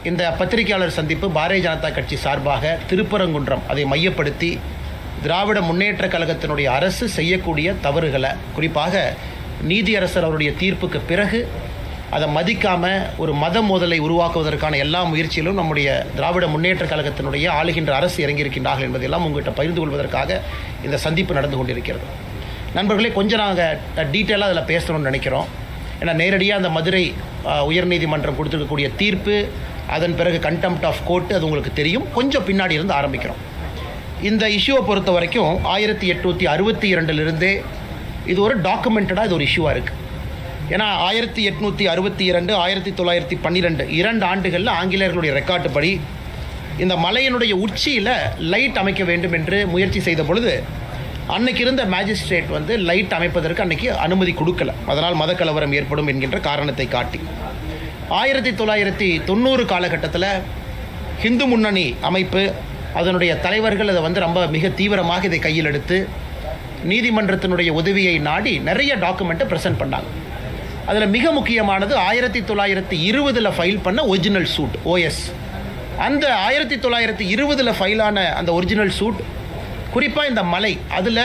இந்த பத்திரிகையாளர் சந்திப்பு பாரதிய ஜனதா கட்சி சார்பாக திருப்பரங்குன்றம் அதை மையப்படுத்தி திராவிட முன்னேற்ற கழகத்தினுடைய அரசு செய்யக்கூடிய தவறுகளை, குறிப்பாக நீதியரசர் அவருடைய தீர்ப்புக்கு பிறகு அதை மதிக்காமல் ஒரு மத மோதலை உருவாக்குவதற்கான எல்லா முயற்சியிலும் நம்முடைய திராவிட முன்னேற்ற கழகத்தினுடைய ஆளுகின்ற அரசு இறங்கியிருக்கின்றார்கள் என்பதெல்லாம் உங்கள்கிட்ட பகிர்ந்து கொள்வதற்காக இந்த சந்திப்பு நடந்து கொண்டிருக்கிறது. நண்பர்களே, கொஞ்சம் நாங்கள் டீட்டெயிலாக அதில் பேசணும்னு நினைக்கிறோம். ஏன்னா நேரடியாக அந்த மதுரை உயர்நீதிமன்றம் கொடுத்துருக்கக்கூடிய தீர்ப்பு, அதன் பிறகு கண்டெம்ப்ட் ஆஃப் கோர்ட்டு, அது உங்களுக்கு தெரியும். கொஞ்சம் பின்னாடி இருந்து ஆரம்பிக்கிறோம். இந்த இஷ்யூவை பொறுத்த வரைக்கும் 1862 இது ஒரு டாக்குமெண்டடாக இது ஒரு இஷ்யூவாக இருக்குது. ஏன்னா 1862, 1912 2 ஆண்டுகளில் ஆங்கிலேயர்களுடைய ரெக்கார்டு படி இந்த மலையினுடைய உச்சியில் லைட் அமைக்க வேண்டும் என்று முயற்சி செய்த பொழுது அன்னைக்கு இருந்த மேஜிஸ்ட்ரேட் வந்து லைட் அமைப்பதற்கு அன்னைக்கு அனுமதி கொடுக்கல. அதனால் மதக்கலவரம் ஏற்படும் என்கின்ற காரணத்தை காட்டி 1990 காலகட்டத்தில் ஹிந்து முன்னணி அமைப்பு அதனுடைய தலைவர்கள் அதை வந்து ரொம்ப மிக தீவிரமாக இதை கையில் எடுத்து நீதிமன்றத்தினுடைய உதவியை நாடி நிறைய டாக்குமெண்ட்டை ப்ரெசென்ட் பண்ணாங்க. அதில் மிக முக்கியமானது 1920 ஃபைல் பண்ண ஒரிஜினல் சூட் OS. அந்த 1920 ஃபைலான அந்த ஒரிஜினல் சூட், குறிப்பாக இந்த மலை, அதில்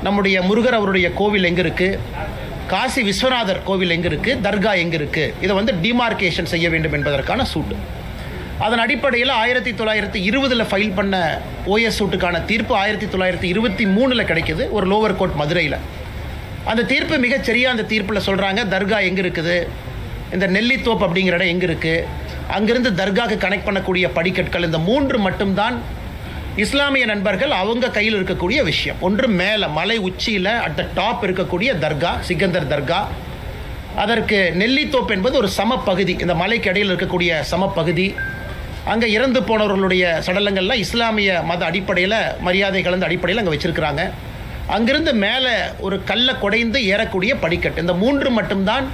நம்முடைய முருகர் அவருடைய கோவில் எங்கே இருக்குது, காசி விஸ்வநாதர் கோவில் எங்கே இருக்குது, தர்கா எங்கே இருக்குது, இதை வந்து டிமார்கேஷன் செய்ய வேண்டும் என்பதற்கான சூட்டு. அதன் அடிப்படையில் 1920 ஃபைல் பண்ண OS சூட்டுக்கான தீர்ப்பு 1923 கிடைக்கிது, ஒரு லோவர் கோர்ட் மதுரையில். அந்த தீர்ப்பு மிகச்சரியாக அந்த தீர்ப்பில் சொல்கிறாங்க, தர்கா எங்கே இருக்குது, இந்த நெல்லித்தோப்பு அப்படிங்கிற இடம் எங்கே இருக்குது, அங்கிருந்து தர்காவுக்கு கனெக்ட் பண்ணக்கூடிய படிக்கட்கள், இந்த 3 மட்டும்தான் இஸ்லாமிய நண்பர்கள் அவங்க கையில் இருக்கக்கூடிய விஷயம். ஒன்று மேலே மலை உச்சியில் அட் த டாப் இருக்கக்கூடிய தர்கா, சிக்கந்தர் தர்கா. அதற்கு நெல்லித்தோப்பு என்பது ஒரு சமப்பகுதி, இந்த மலைக்கு இடையில் இருக்கக்கூடிய சமப்பகுதி. அங்கே இறந்து போனவர்களுடைய சடலங்கள்லாம் இஸ்லாமிய மத அடிப்படையில், மரியாதை கலந்த அடிப்படையில் அங்கே வச்சுருக்கிறாங்க. அங்கிருந்து மேலே ஒரு கல்லை குடைந்து ஏறக்கூடிய படிக்கட்டு, இந்த 3 மட்டும்தான்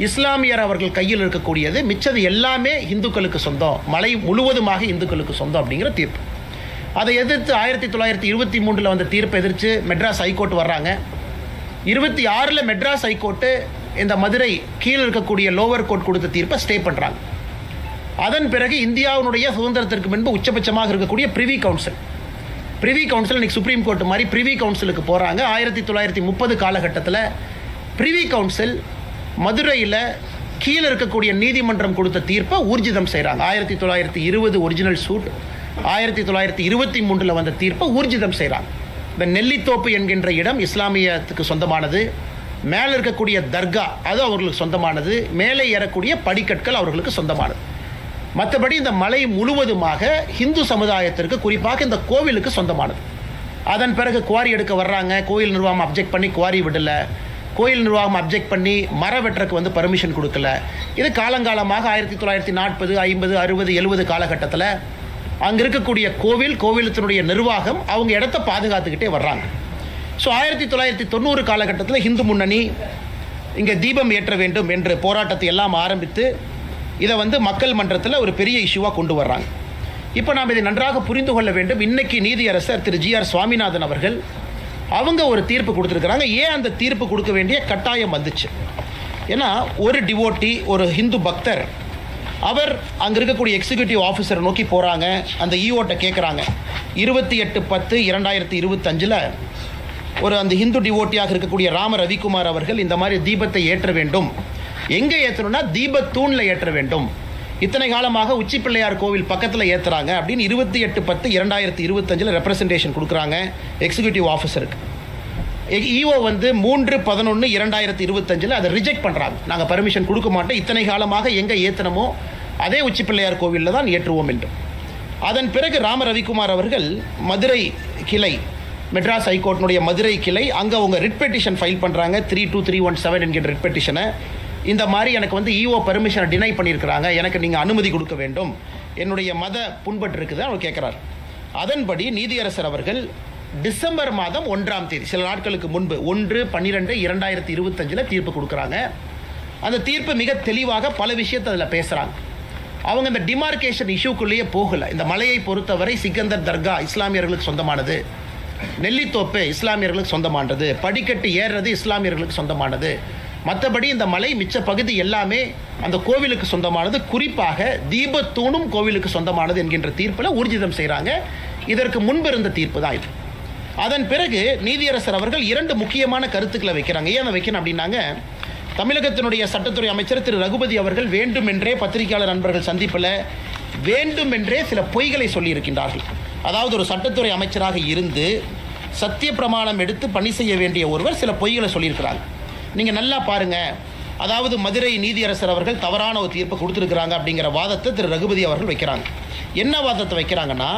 இஸ்லாமியர் அவர்கள் கையில் இருக்கக்கூடியது. மிச்சது எல்லாமே இந்துக்களுக்கு சொந்தம், மலை முழுவதுமாக இந்துக்களுக்கு சொந்தம் அப்படிங்கிற தீர்ப்பு. அதை எதிர்த்து 1923 வந்த தீர்ப்பை எதிர்த்து மெட்ராஸ் ஹைகோர்ட் வர்றாங்க. 26 மெட்ராஸ் ஹைகோர்ட்டு இந்த மதுரை கீழே இருக்கக்கூடிய லோவர் கோர்ட் கொடுத்த தீர்ப்பை ஸ்டே பண்ணுறாங்க. அதன் பிறகு இந்தியாவினுடைய சுதந்திரத்திற்கு முன்பு உச்சபட்சமாக இருக்கக்கூடிய பிரிவி கவுன்சில் இன்னைக்கு சுப்ரீம் கோர்ட் மாதிரி பிரிவி கவுன்சிலுக்கு போகிறாங்க. 1930 காலகட்டத்தில் பிரிவி கவுன்சில் மதுரையில் கீழே இருக்கக்கூடிய நீதிமன்றம் கொடுத்த தீர்ப்பை ஊர்ஜிதம் செய்கிறாங்க. 1920 ஒரிஜினல் சூட், 1923 வந்த தீர்ப்பை ஊர்ஜிதம் செய்கிறாங்க. இந்த நெல்லித்தோப்பு என்கின்ற இடம் இஸ்லாமியத்துக்கு சொந்தமானது, மேலே இருக்கக்கூடிய தர்கா அது அவர்களுக்கு சொந்தமானது, மேலே ஏறக்கூடிய படிக்கட்கள் அவர்களுக்கு சொந்தமானது. மற்றபடி இந்த மலை முழுவதுமாக இந்து சமுதாயத்திற்கு, குறிப்பாக இந்த கோவிலுக்கு சொந்தமானது. அதன் பிறகு குவாரி எடுக்க வர்றாங்க. கோயில் நிர்வாகம் அப்ஜெக்ட் பண்ணி குவாரி விடலை. கோயில் நிர்வாகம் அப்ஜெக்ட் பண்ணி மர வெட்டுறதுக்கு வந்து பர்மிஷன் கொடுக்கல. இது காலங்காலமாக 1940, 50, 60, 70 காலகட்டத்தில் அங்கே இருக்கக்கூடிய கோவிலத்தினுடைய நிர்வாகம் அவங்க இடத்த பாதுகாத்துக்கிட்டே வர்றாங்க. ஸோ 1990 காலகட்டத்தில் ஹிந்து முன்னணி இங்கே தீபம் ஏற்ற வேண்டும் என்ற போராட்டத்தை எல்லாம் ஆரம்பித்து இதை வந்து மக்கள் மன்றத்தில் ஒரு பெரிய இஷ்யூவாக கொண்டு வர்றாங்க. இப்போ நாம் இதை நன்றாக புரிந்து கொள்ள வேண்டும். இன்றைக்கி நீதியரசர் திரு GR சுவாமிநாதன் அவர்கள் அவங்க ஒரு தீர்ப்பு கொடுத்துருக்குறாங்க. ஏன் அந்த தீர்ப்பு கொடுக்க வேண்டிய கட்டாயம் வந்துச்சு? ஏன்னா ஒரு டிவோட்டி, ஒரு ஹிந்து பக்தர், அவர் அங்கே இருக்கக்கூடிய எக்ஸிக்யூட்டிவ் ஆஃபீஸரை நோக்கி போகிறாங்க. அந்த ஈஓட்ட கேட்குறாங்க. 28/10/2025 ஒரு அந்த ஹிந்து டிவோட்டியாக இருக்கக்கூடிய ராம ரவிக்குமார் அவர்கள் இந்த மாதிரி தீபத்தை ஏற்ற வேண்டும். எங்கே ஏற்றணும்னா தீபத்தூணில் ஏற்ற வேண்டும். இத்தனை காலமாக உச்சி பிள்ளையார் கோவில் பக்கத்தில் ஏற்றுறாங்க அப்படின்னு 28/10/2025 ரெப்ரசன்டேஷன் கொடுக்குறாங்க எக்ஸிக்யூட்டிவ் ஆஃபீஸருக்கு. ஈஓ வந்து 3/11/2025 அதை ரிஜெக்ட் பண்ணுறாங்க. நாங்கள் பர்மிஷன் கொடுக்க மாட்டோம், இத்தனை காலமாக எங்கே ஏற்றணுமோ அதே உச்சி பிள்ளையார் கோவிலில் தான் ஏற்றுவோம் என்று. அதன் பிறகு ராம ரவிக்குமார் அவர்கள் மதுரை கிளை, மெட்ராஸ் ஹைகோர்ட்டினுடைய மதுரை கிளை, அங்கே அவங்க ரிட் பெட்டிஷன் ஃபைல் பண்ணுறாங்க. 32317 என்கிற ரிட் பெட்டிஷனை. இந்த மாதிரி எனக்கு வந்து ஈஓ பர்மிஷனை டினை பண்ணியிருக்கிறாங்க, எனக்கு நீங்கள் அனுமதி கொடுக்க வேண்டும், என்னுடைய மத புண்பட்டு இருக்குது அவர் கேட்குறார். அதன்படி நீதியரசர் அவர்கள் டிசம்பர் மாதம் 1ஆம் தேதி, சில நாட்களுக்கு முன்பு 1/12/2025 தீர்ப்பு கொடுக்குறாங்க. அந்த தீர்ப்பு மிக தெளிவாக பல விஷயத்தை அதில் பேசுகிறாங்க. அவங்க இந்த டிமார்கேஷன் இஷ்யூக்குள்ளேயே போகலை. இந்த மலையை பொறுத்தவரை சிக்கந்தர் தர்கா இஸ்லாமியர்களுக்கு சொந்தமானது, நெல்லித்தோப்பு இஸ்லாமியர்களுக்கு சொந்தமானது, படிக்கட்டு ஏறுறது இஸ்லாமியர்களுக்கு சொந்தமானது, மற்றபடி இந்த மலை மிச்ச பகுதி எல்லாமே அந்த கோவிலுக்கு சொந்தமானது, குறிப்பாக தீபத்தூணும் கோவிலுக்கு சொந்தமானது என்கின்ற தீர்ப்பில் ஊர்ஜிதம் செய்கிறாங்க. இதற்கு முன்பு இருந்த தீர்ப்பு தான் இது. அதன் பிறகு நீதியரசர் அவர்கள் 2 முக்கியமான கருத்துக்களை வைக்கிறாங்க. ஏன் அதை வைக்கணும் அப்படின்னாங்க, தமிழகத்தினுடைய சட்டத்துறை அமைச்சர் திரு ரகுபதி அவர்கள் வேண்டுமென்றே பத்திரிகையாளர் நண்பர்கள் சந்திப்பில் வேண்டுமென்றே சில பொய்களை சொல்லியிருக்கின்றார்கள். அதாவது ஒரு சட்டத்துறை அமைச்சராக இருந்து சத்திய பிரமாணம் எடுத்து பணி செய்ய வேண்டிய ஒருவர் சில பொய்களை சொல்லியிருக்கிறாங்க. நீங்கள் நல்லா பாருங்கள். அதாவது மதுரை நீதியரசர் அவர்கள் தவறான ஒரு தீர்ப்பை கொடுத்துருக்குறாங்க அப்படிங்கிற வாதத்தை திரு ரகுபதி அவர்கள் வைக்கிறாங்க. என்ன வாதத்தை வைக்கிறாங்கன்னா,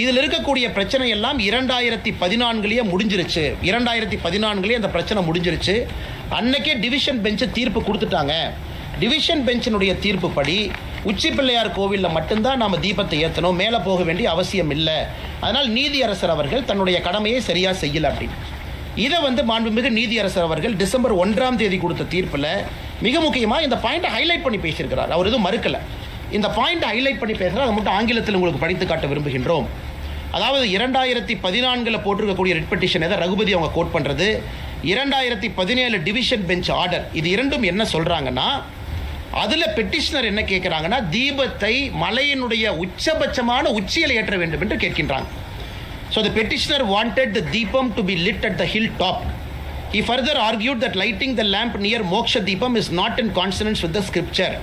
இதில் இருக்கக்கூடிய பிரச்சனை எல்லாம் 2014 முடிஞ்சிருச்சு. 2014 அந்த பிரச்சனை முடிஞ்சிருச்சு. அன்னைக்கே டிவிஷன் பெஞ்சு தீர்ப்பு கொடுத்துட்டாங்க. டிவிஷன் பெஞ்சினுடைய தீர்ப்பு படி உச்சி பிள்ளையார் கோவிலில் மட்டும்தான் நாம் தீபத்தை ஏற்றணும், மேலே போக வேண்டிய அவசியம் இல்லை. அதனால் நீதியரசர் அவர்கள் தன்னுடைய கடமையை சரியாக செய்யலை அப்படின்னு. இதை மாண்புமிகு நீதியரசர் அவர்கள் டிசம்பர் 1 கொடுத்த தீர்ப்பில் மிக முக்கியமாக இந்த பாயிண்ட்டை ஹைலைட் பண்ணி பேசியிருக்கிறார். அவர் எதுவும் மறுக்கலை. இந்த பாயிண்ட்டை ஹைலைட் பண்ணி பேசுகிறார். அதை மட்டும் ஆங்கிலத்தில் உங்களுக்கு படித்து காட்ட விரும்புகின்றோம். அதாவது 2014 போட்டிருக்கக்கூடிய ரிட் பெட்டிஷன் எதை ரகுபதி அவங்க கோட் பண்ணுறது, 2017 டிவிஷன் பெஞ்ச் ஆர்டர், இது இரண்டும் என்ன சொல்கிறாங்கன்னா, அதில் பெட்டிஷனர் என்ன கேட்குறாங்கன்னா, தீபத்தை மலையினுடைய உச்சபட்சமான உச்சியில் ஏற்ற வேண்டும் என்று கேட்கின்றாங்க. So the petitioner wanted the deepam to be lit at the hilltop. He further argued that lighting the lamp near Moksha Deepam is not in consonance with the scripture.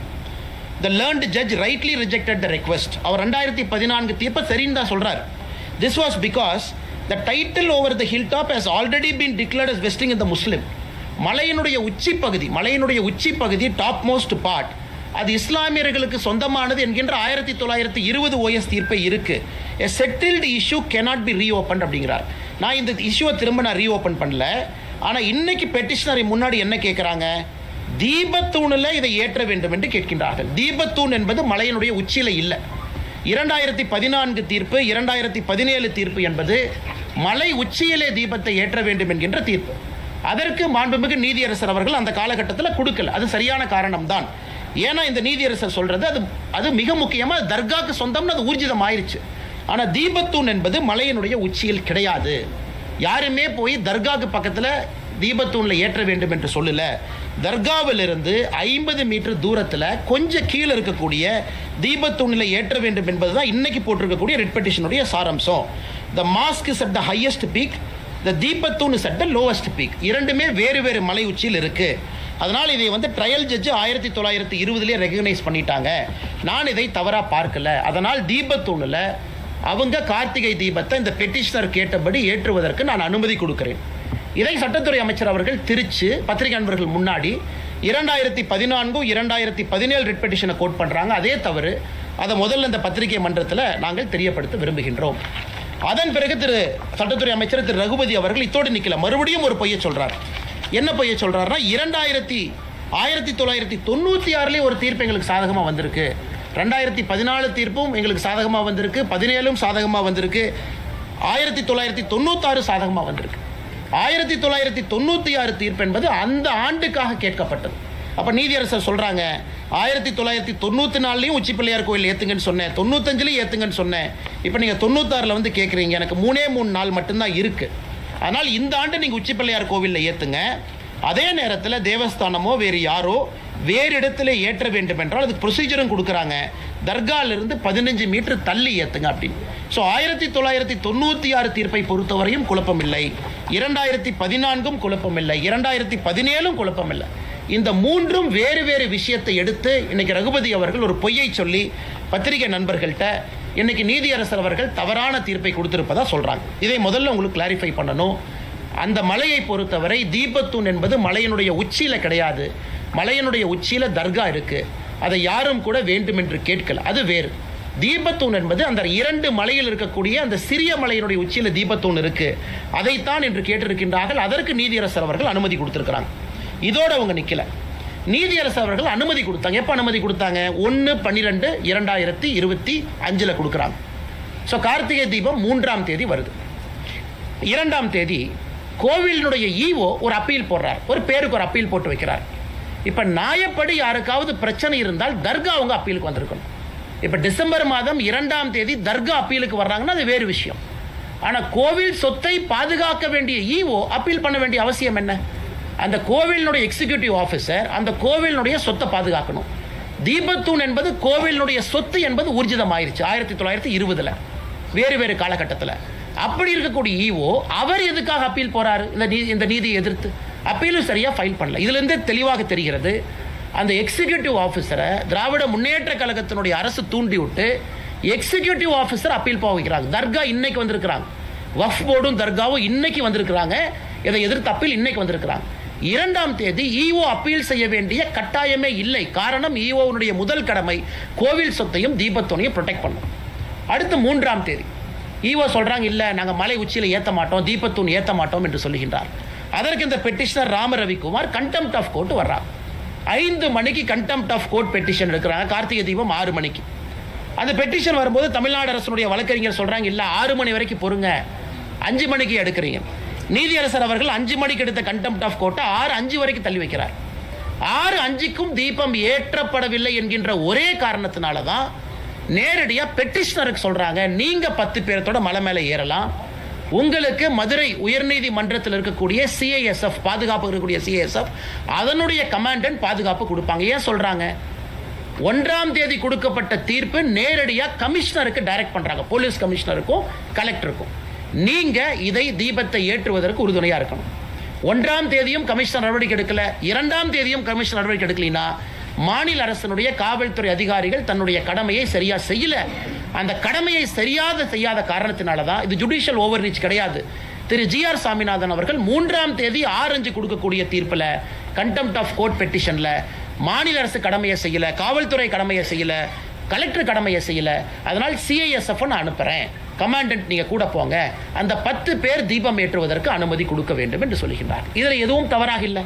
The learned judge rightly rejected the request. அவர் 2014 தீர்ப்பை சரின்னு தான் சொல்கிறார். This was because the title over the hilltop has already been declared as vesting in the Muslim. மலையினுடைய உச்சி பகுதி top most part அது இஸ்லாமியர்களுக்கு சொந்தமானது என்கின்ற 1920 ஓஎஸ் தீர்ப்பை இருக்கு. A settled issue cannot be reopened அப்படிங்கிறார். நான் இந்த இஷ்யூவை திரும்ப ரீஓப்பன் பண்ணல. ஆனால் இன்னைக்கு பெட்டிஷனரை முன்னாடி என்ன கேட்குறாங்க, தீபத்தூணில் இதை ஏற்ற வேண்டும் என்று கேட்கின்றார்கள். தீபத்தூண் என்பது மலையினுடைய உச்சியில் இல்லை. 2014 தீர்ப்பு, 2017 தீர்ப்பு என்பது மலை உச்சியிலே தீபத்தை ஏற்ற வேண்டும் என்கின்ற தீர்ப்பு. அதற்கு மாண்புமிகு நீதியரசர் அவர்கள் அந்த காலகட்டத்தில் கொடுக்கல. அது சரியான காரணம் தான். ஏன்னா இந்த நீதியரசர் சொல்றது அது மிக முக்கியமாக தர்காக்கு சொந்தம்னு அது ஊர்ஜிதம் ஆயிடுச்சு. ஆனால் தீபத்தூண் என்பது மலையினுடைய உச்சியில் கிடையாது. யாருமே போய் தர்காக்கு பக்கத்தில் தீபத்தூணில் ஏற்ற வேண்டும் என்று சொல்லல. தர்காவிலிருந்து 50 மீட்டர் தூரத்தில் கொஞ்சம் கீழே இருக்கக்கூடிய தீபத்தூணில் ஏற்ற வேண்டும் என்பது தான் இன்னைக்கு போட்டிருக்கக்கூடிய ரிட் பெட்டிஷனுடைய சாராம்சம். த mask is at the highest peak, the தீபத்தூன் is at the lowest peak. இரண்டுமே வேறு வேறு மலை உச்சியில் இருக்கு. அதனால் இதை ட்ரையல் ஜட்ஜு 1920 ரெகக்னைஸ் பண்ணிட்டாங்க. நான் இதை தவறாக பார்க்கல. அதனால் தீபத்தூணில் அவங்க கார்த்திகை தீபத்தை இந்த பெட்டிஷனர் கேட்டபடி ஏற்றுவதற்கு நான் அனுமதி கொடுக்கிறேன். இதை சட்டத்துறை அமைச்சர் அவர்கள் திருச்சி பத்திரிகை நண்பர்கள் முன்னாடி 2014 2017 ரிட் பெட்டிஷனை கோட் பண்ணுறாங்க. அதே தவறு. அதை முதல்ல இந்த பத்திரிகை மன்றத்தில் நாங்கள் தெரியப்படுத்த விரும்புகின்றோம். அதன் பிறகு சட்டத்துறை அமைச்சர் திரு ரகுபதி அவர்கள் இத்தோடு நிற்கல, மறுபடியும் ஒரு பொய்யை சொல்கிறார். என்ன பொய்யை சொல்கிறாருன்னா, 1996 ஒரு தீர்ப்பு எங்களுக்கு சாதகமாக வந்திருக்கு, 2014 தீர்ப்பும் எங்களுக்கு சாதகமாக வந்திருக்கு, 17 சாதகமாக வந்திருக்கு, 1996 சாதகமாக வந்திருக்கு. 1996 தீர்ப்பு என்பது அந்த ஆண்டுக்காக கேட்கப்பட்டது. அப்போ நீதியரசர் சொல்கிறாங்க, 1994 உச்சி பிள்ளையார் கோயில் ஏற்றுங்கன்னு சொன்னேன், 95 ஏற்றுங்கன்னு சொன்னேன், இப்போ நீங்கள் 96 கேட்குறீங்க, எனக்கு 3 நாள் மட்டும்தான் இருக்குது. அதனால் இந்த ஆண்டு நீங்கள் உச்சி பிள்ளையார் கோவிலில் ஏற்றுங்க. அதே நேரத்தில் தேவஸ்தானமோ வேறு யாரோ வேறு இடத்துல ஏற்ற வேண்டும் என்றால் அதுக்கு ப்ரொசீஜரும் கொடுக்குறாங்க. தர்காலிருந்து 15 மீட்டர் தள்ளி ஏற்றுங்க அப்படின்னு. ஸோ 1996 தீர்ப்பை பொறுத்தவரையும் குழப்பமில்லை, 2014 குழப்பமில்லை, 2017 குழப்பமில்லை. இந்த மூன்றும் வேறு வேறு விஷயத்தை எடுத்து இன்னைக்கு ரகுபதி அவர்கள் ஒரு பொய்யை சொல்லி பத்திரிகை நண்பர்கள்ட்ட இன்னைக்கு நீதியரசர் அவர்கள் தவறான தீர்ப்பை கொடுத்திருப்பதா சொல்றாங்க. இதை முதல்ல உங்களுக்கு கிளாரிஃபை பண்ணணும். அந்த மலையை பொறுத்தவரை தீபத்தூண் என்பது மலையினுடைய உச்சியில கிடையாது. மலையினுடைய உச்சியில தர்கா இருக்கு. அதை யாரும் கூட வேண்டும் என்று கேட்கல, அது வேறு. தீபத்தூண் என்பது அந்த 2 மலையில் இருக்கக்கூடிய அந்த சிறிய மலையினுடைய உச்சியில தீபத்தூண் இருக்கு, அதைத்தான் என்று கேட்டிருக்கின்றார்கள். அதற்கு நீதியரசர் அவர்கள் அனுமதி கொடுத்திருக்கிறாங்க. இதோட அவங்க நிக்கல. நீதியரசர் அவர்கள் அனுமதி கொடுத்தாங்க. எப்போ அனுமதி கொடுத்தாங்க? 1/12/2025 கொடுக்குறாங்க. ஸோ கார்த்திகை தீபம் 3ஆம் தேதி வருது. 2ஆம் தேதி கோவிலினுடைய ஈவோ ஒரு அப்பீல் போடுறார், ஒரு பேருக்கு ஒரு அப்பீல் போட்டு வைக்கிறார். இப்போ நியாயப்படி யாருக்காவது பிரச்சனை இருந்தால் தர்கா அவங்க அப்பீலுக்கு வந்திருக்கணும். இப்போ டிசம்பர் மாதம் 2ஆம் தேதி தர்கா அப்பீலுக்கு வர்றாங்கன்னா அது வேறு விஷயம். ஆனால் கோவில் சொத்தை பாதுகாக்க வேண்டிய ஈவோ அப்பீல் பண்ண வேண்டிய அவசியம் என்ன? அந்த கோவிலினுடைய எக்ஸிக்யூட்டிவ் ஆஃபீஸர் அந்த கோவிலினுடைய சொத்தை பாதுகாக்கணும். தீபத்தூண் என்பது கோவிலினுடைய சொத்து என்பது ஊர்ஜிதமாயிருச்சு 1920 வேறு வேறு காலகட்டத்தில். அப்படி இருக்கக்கூடிய ஈஓ அவர் எதுக்காக அப்பீல் போறாரு? இந்த நீதியை எதிர்த்து அப்பீலும் சரியா ஃபைல் பண்ணல. இதுல இருந்து தெளிவாக தெரிகிறது, அந்த எக்ஸிக்யூட்டிவ் ஆஃபீஸரை திராவிட முன்னேற்ற கழகத்தினுடைய அரசு தூண்டி விட்டு எக்ஸிக்யூட்டிவ் ஆஃபீஸர் அப்பீல் போக வைக்கிறாங்க. தர்கா இன்னைக்கு வந்திருக்கிறாங்க, வக்ஃப் போர்டும் தர்காவும் இன்னைக்கு வந்திருக்கிறாங்க, இதை எதிர்த்து அப்பீல் இன்னைக்கு வந்திருக்கிறாங்க. 2ஆம் தேதி ஈஓ அப்பீல் செய்ய வேண்டிய கட்டாயமே இல்லை. காரணம், ஈஓனுடைய முதல் கடமை கோவில் சொத்தையும் தீபத்தோனையும் ப்ரொடெக்ட் பண்ணும். அடுத்து 3ஆம் தேதி ஈஓ சொல்றாங்க, இல்ல நாங்க மலை உச்சியில் ஏற்ற மாட்டோம், தீபத்தூண் ஏற்ற மாட்டோம் என்று சொல்லுகின்றார். அதற்கு இந்த petitioner Rama Ravikumar contempt of court வர்றாங்க. 5 மணிக்கு கண்டெம்ட் ஆஃப் கோர்ட் பெட்டிஷன் எடுக்கிறாங்க. கார்த்திகை தீபம் 6 மணிக்கு. அந்த பெட்டிஷன் வரும்போது தமிழ்நாடு அரசுடைய வழக்கறிஞர் சொல்றாங்க, இல்ல 6 மணி வரைக்கும் பொறுங்க, 5 மணிக்கு எடுக்கிறீங்க. நீதியரசர் அவர்கள் 5 மணிக்கு எடுத்த கண்டெம்ட் ஆஃப் கோர்ட்டை 6:05 வரைக்கும் தள்ளி வைக்கிறார். 6:05க்கும் தீபம் ஏற்றப்படவில்லை என்கின்ற ஒரே காரணத்தினால தான் நேரடியா பெட்டிஷனருக்கு சொல்றாங்க, நீங்க 10 பேரத்தோட மலை மேலே ஏறலாம், உங்களுக்கு மதுரை உயர்நீதிமன்றத்தில் இருக்கக்கூடிய சிஐஎஸ்எஃப் பாதுகாப்பு இருக்கக்கூடிய சிஐஎஸ்எஃப் அதனுடைய கமாண்டன்ட் பாதுகாப்பு கொடுப்பாங்க. ஏன் சொல்றாங்க? 1ஆம் தேதி கொடுக்கப்பட்ட தீர்ப்பு நேரடியாக கமிஷனருக்கு டைரக்ட் பண்றாங்க, போலீஸ் கமிஷனருக்கும் கலெக்டருக்கும். நீங்க இதை தீபத்தை ஏற்றுவதற்கு உறுதுணையா இருக்கணும். 1ஆம் தேதியும் கமிஷனர் நடவடிக்கை எடுக்கல, 2ஆம் தேதியும் கமிஷனர் நடவடிக்கை எடுக்கலைன்னா மாநில அரசினுடைய காவல்துறை அதிகாரிகள் தன்னுடைய கடமையை சரியா செய்யல. அந்த கடமையை செய்யாத காரணத்தினால தான் இது ஜுடிஷியல் ஓவர் ரீச் கிடையாது. திரு ஜி.ஆர். சாமிநாதன் அவர்கள் 3ஆம் தேதி 6:05 கொடுக்கக்கூடிய தீர்ப்பில் கண்டெம்ட் ஆஃப் கோர்ட் பெட்டிஷன்ல மாநில அரசு கடமையை செய்யல, காவல்துறை கடமையை செய்யல, கலெக்டர் கடமையை செய்யல, அதனால் சிஐஎஸ்எஃப் நான் அனுப்புறேன், கமாண்டன்ட் நீங்க கூட போங்க, அந்த 10 பேர் தீபம் ஏற்றுவதற்கு அனுமதி கொடுக்க வேண்டும் என்று சொல்லுகின்றார். இதில் எதுவும் தவறாக இல்லை.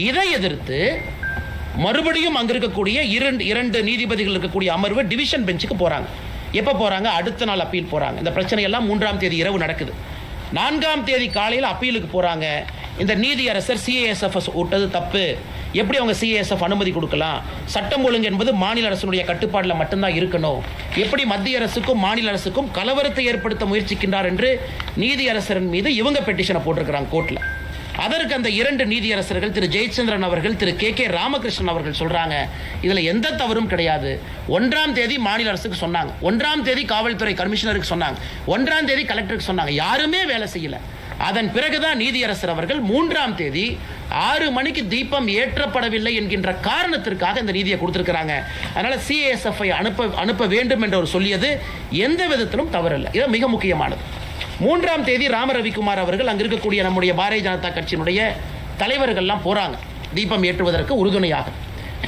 இதை எதிர்த்து மறுபடியும் அங்க இருக்கக்கூடிய இரண்டு நீதிபதிகள் இருக்கக்கூடிய அமர்வு டிவிஷன் பெஞ்சுக்கு போறாங்க. எப்ப போறாங்க? அடுத்த நாள் அப்பீல் போறாங்க. இந்த பிரச்சனை எல்லாம் 3ஆம் தேதி இரவு நடக்குது. 4ஆம் தேதி காலையில் அப்பீலுக்கு போறாங்க. இந்த நீதியரசர் சிஐஎஸ்எஃப் விட்டது தப்பு, எப்படி அவங்க சிஐஎஸ்எஃப் அனுமதி கொடுக்கலாம், சட்டம் ஒழுங்கு என்பது மாநில அரசுடைய கட்டுப்பாட்டில் மட்டும்தான் இருக்கணும், எப்படி மத்திய அரசுக்கும் மாநில அரசுக்கும் கலவரத்தை ஏற்படுத்த முயற்சிக்கின்றார் என்று நீதியரசரின் மீது இவங்க பெட்டிஷனை போட்டிருக்கிறாங்க கோர்ட்ல. அதற்கு அந்த 2 நீதியரசர்கள் திரு ஜெயச்சந்திரன் அவர்கள் திரு கே ராமகிருஷ்ணன் அவர்கள் சொல்றாங்க, இதுல எந்த தவறும் கிடையாது. 1ஆம் தேதி மாநில அரசுக்கு சொன்னாங்க, 1ஆம் தேதி காவல்துறை கமிஷனருக்கு சொன்னாங்க, 1ஆம் தேதி கலெக்டருக்கு சொன்னாங்க, யாருமே வேலை செய்யல. அதன் பிறகுதான் நீதியரசர் அவர்கள் 3ஆம் தேதி 6 மணிக்கு தீபம் ஏற்றப்படவில்லை என்கின்ற காரணத்திற்காக இந்த நீதியை கொடுத்திருக்கிறாங்க. அதனால சிஐஎஸ்எஃப் அனுப்ப வேண்டும் என்று அவர் சொல்லியது எந்த விதத்திலும் தவறில்லை. இது மிக முக்கியமானது. 3ஆம் தேதி ராம ரவிக்குமார் அவர்கள் அங்க இருக்கக்கூடிய நம்முடைய பாரதிய ஜனதா கட்சியினுடைய தலைவர்கள்லாம் போறாங்க தீபம் ஏற்றுவதற்கு உறுதுணையாக.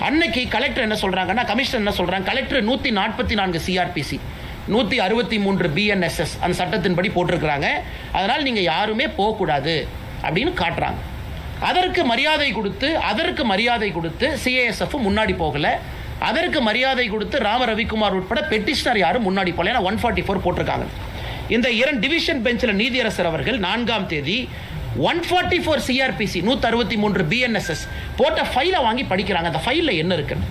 அன்னைக்கு கலெக்டர் என்ன சொல்றாங்கன்னா, கமிஷனர் என்ன சொல்றாங்க, கலெக்டர் 144 சிஆர்பிசி 163 பிஎன்எஸ்எஸ் அந்த சட்டத்தின்படி போட்டிருக்கிறாங்க, அதனால் நீங்க யாருமே போகக்கூடாது அப்படின்னு காட்டுறாங்க. அதற்கு மரியாதை கொடுத்து சிஐஎஸ்எஃப் முன்னாடி போகல, அதற்கு மரியாதை கொடுத்து ராம ரவிக்குமார் உட்பட பெட்டிஷனர் யாரும் முன்னாடி போகல. ஏன்னா 144 போட்டிருக்காங்க. இந்த 2 டிவிஷன் பெஞ்சில் நீதியரசர் அவர்கள் 4ஆம் தேதி 144 சிஆர்பிசி 163 பிஎன்எஸ்எஸ் போட்ட ஃபைலை வாங்கி படிக்கிறாங்க. அந்த ஃபைலில் என்ன இருக்குன்னு,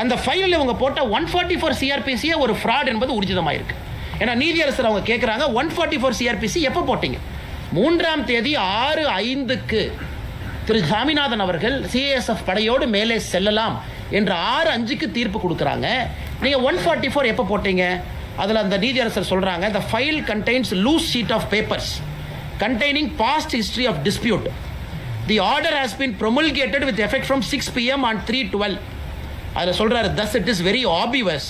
அந்த ஃபைலில் இவங்க போட்ட 144 சிஆர்பிசியே ஒரு ஃப்ராட் என்பது ஊர்ஜிதமாயிருக்கு. ஏன்னா நீதியரசர் அவங்க கேட்குறாங்க, 144 சிஆர்பிசி எப்போ போட்டீங்க? 3ஆம் தேதி 6:05க்கு திரு சாமிநாதன் அவர்கள் சிஐஎஸ்எஃப் படையோடு மேலே செல்லலாம் என்று 6:05க்கு தீர்ப்பு கொடுக்குறாங்க. நீங்கள் 144 எப்போ போட்டீங்க? அதில் அந்த நீதியரசர் சொல்கிறாங்க, the file contains loose sheet of papers containing past history of dispute. The order has been promulgated with effect from 6 p.m. on 3/12. அதில் சொல்கிறாரு, thus it is very obvious.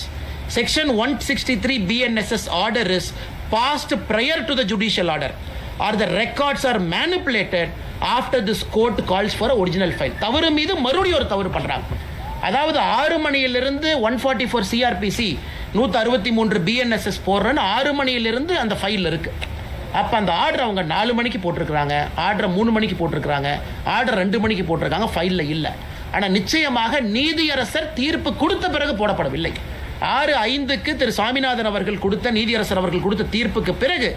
Section 163 BNSS order is passed prior to the judicial order or the records are manipulated after this court calls for original file. தவறு மீது மறுபடியும் ஒரு தவறு பண்ணுறாங்க. அதாவது 6 மணியிலிருந்து 144 சிஆர்பிசி 163 பிஎன்எஸ்எஸ் போடுறேன்னு 6 மணியிலிருந்து அந்த ஃபைல் இருக்கு. அப்போ அந்த ஆர்டர் அவங்க 4 மணிக்கு போட்டிருக்கிறாங்க, ஆர்டர் 3 மணிக்கு போட்டிருக்கிறாங்க, ஆர்டர் 2 மணிக்கு போட்டிருக்காங்க, ஃபைலில் இல்லை. ஆனால் நிச்சயமாக நீதியரசர் தீர்ப்பு கொடுத்த பிறகு போடப்படவில்லை. 6:05க்கு திரு சாமிநாதன் அவர்கள் கொடுத்த நீதியரசர் அவர்கள் கொடுத்த தீர்ப்புக்கு பிறகு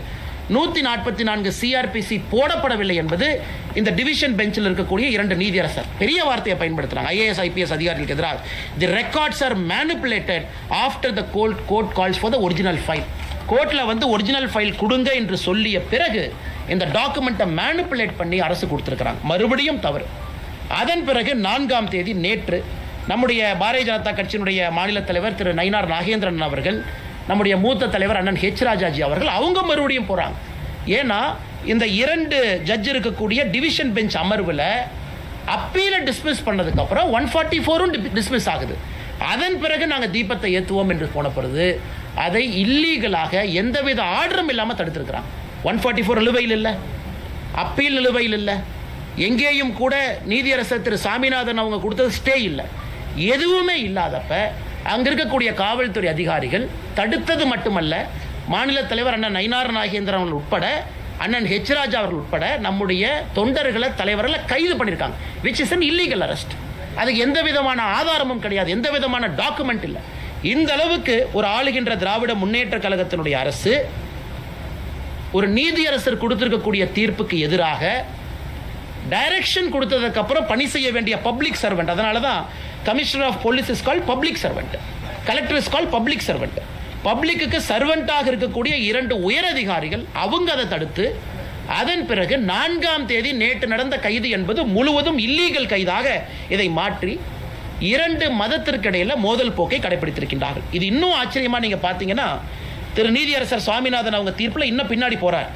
144 சிஆர்பிசி போடப்படவில்லை என்பது இந்த டிவிஷன் பெஞ்சில் இருக்கக்கூடிய 2 நீதியரசர் பெரிய வார்த்தையை பயன்படுத்துறாங்க. ஐஏஎஸ் ஐபிஎஸ் அதிகாரிகளுக்கு எதிராக the records are manipulated after the court calls for the original file. கோர்ட்டில் வந்து ஒரிஜினல் ஃபைல் கொடுங்க என்று சொல்லிய பிறகு இந்த டாக்குமெண்ட்டை மேனிபுலேட் பண்ணி அரசு கொடுத்துருக்கிறாங்க. மறுபடியும் தவறு. அதன் பிறகு 4ஆம் தேதி நேற்று நம்முடைய பாரதிய ஜனதா கட்சியினுடைய மாநில தலைவர் திரு நயினார் நாகேந்திரன் அவர்கள், நம்முடைய மூத்த தலைவர் அண்ணன் ஹெச் ராஜாஜி அவர்கள் அவங்க மறுபடியும் போகிறாங்க. ஏன்னா இந்த 2 ஜட்ஜ் இருக்கக்கூடிய டிவிஷன் பெஞ்ச் அமர்வில் அப்பீலை டிஸ்மிஸ் பண்ணதுக்கப்புறம் 144ம் டிஸ்மிஸ் ஆகுது. அதன் பிறகு நாங்கள் தீபத்தை ஏற்றுவோம் என்று போன பொழுது அதை இல்லீகலாக எந்தவித ஆர்டரும் இல்லாமல் தடுத்திருக்கிறாங்க. 144 நிலுவையில் இல்லை, அப்பீல் நிலுவையில் இல்லை, எங்கேயும் கூட நீதியரசர் திரு சாமிநாதன் அவங்க கொடுத்தது ஸ்டே இல்லை, எதுவுமே இல்லாதப்ப அங்கே இருக்கக்கூடிய காவல்துறை அதிகாரிகள் தடுத்தது மட்டுமல்ல, மாநில தலைவர் அண்ணன் நயினார் நாகேந்திரன் அவர்கள் உட்பட, அண்ணன் ஹெச் ராஜா அவர்கள் உட்பட நம்முடைய தொண்டர்களை தலைவர்களை கைது பண்ணியிருக்காங்க. Which is an illegal arrest. அதுக்கு எந்த விதமான ஆதாரமும் கிடையாது, எந்த விதமான டாக்குமெண்ட் இல்லை. இந்த அளவுக்கு ஒரு ஆளுகின்ற திராவிட முன்னேற்ற கழகத்தினுடைய அரசு ஒரு நீதியரசர் கொடுத்திருக்கக்கூடிய தீர்ப்புக்கு எதிராக டைரக்ஷன் கொடுத்ததுக்கு அப்புறம் பணி செய்ய வேண்டிய பப்ளிக் சர்வெண்ட். அதனால தான் commissioner of police is called public servant, collector is called public servant. Public சர்வெண்டாக இருக்கக்கூடிய 2 உயர் அதிகாரிகள் அவங்க அதை தடுத்து, அதன் பிறகு 4ஆம் தேதி நேற்று நடந்த கைது என்பது முழுவதும் இல்லீகல் கைதாக இதை மாற்றி 2 மதத்திற்கு இடையில மோதல் போக்கை கடைபிடித்திருக்கின்றார்கள். இது இன்னும் ஆச்சரியமா நீங்க பார்த்தீங்கன்னா, திரு நீதியரசர் சுவாமிநாதன் அவங்க தீர்ப்பில் இன்னும் பின்னாடி போறார்.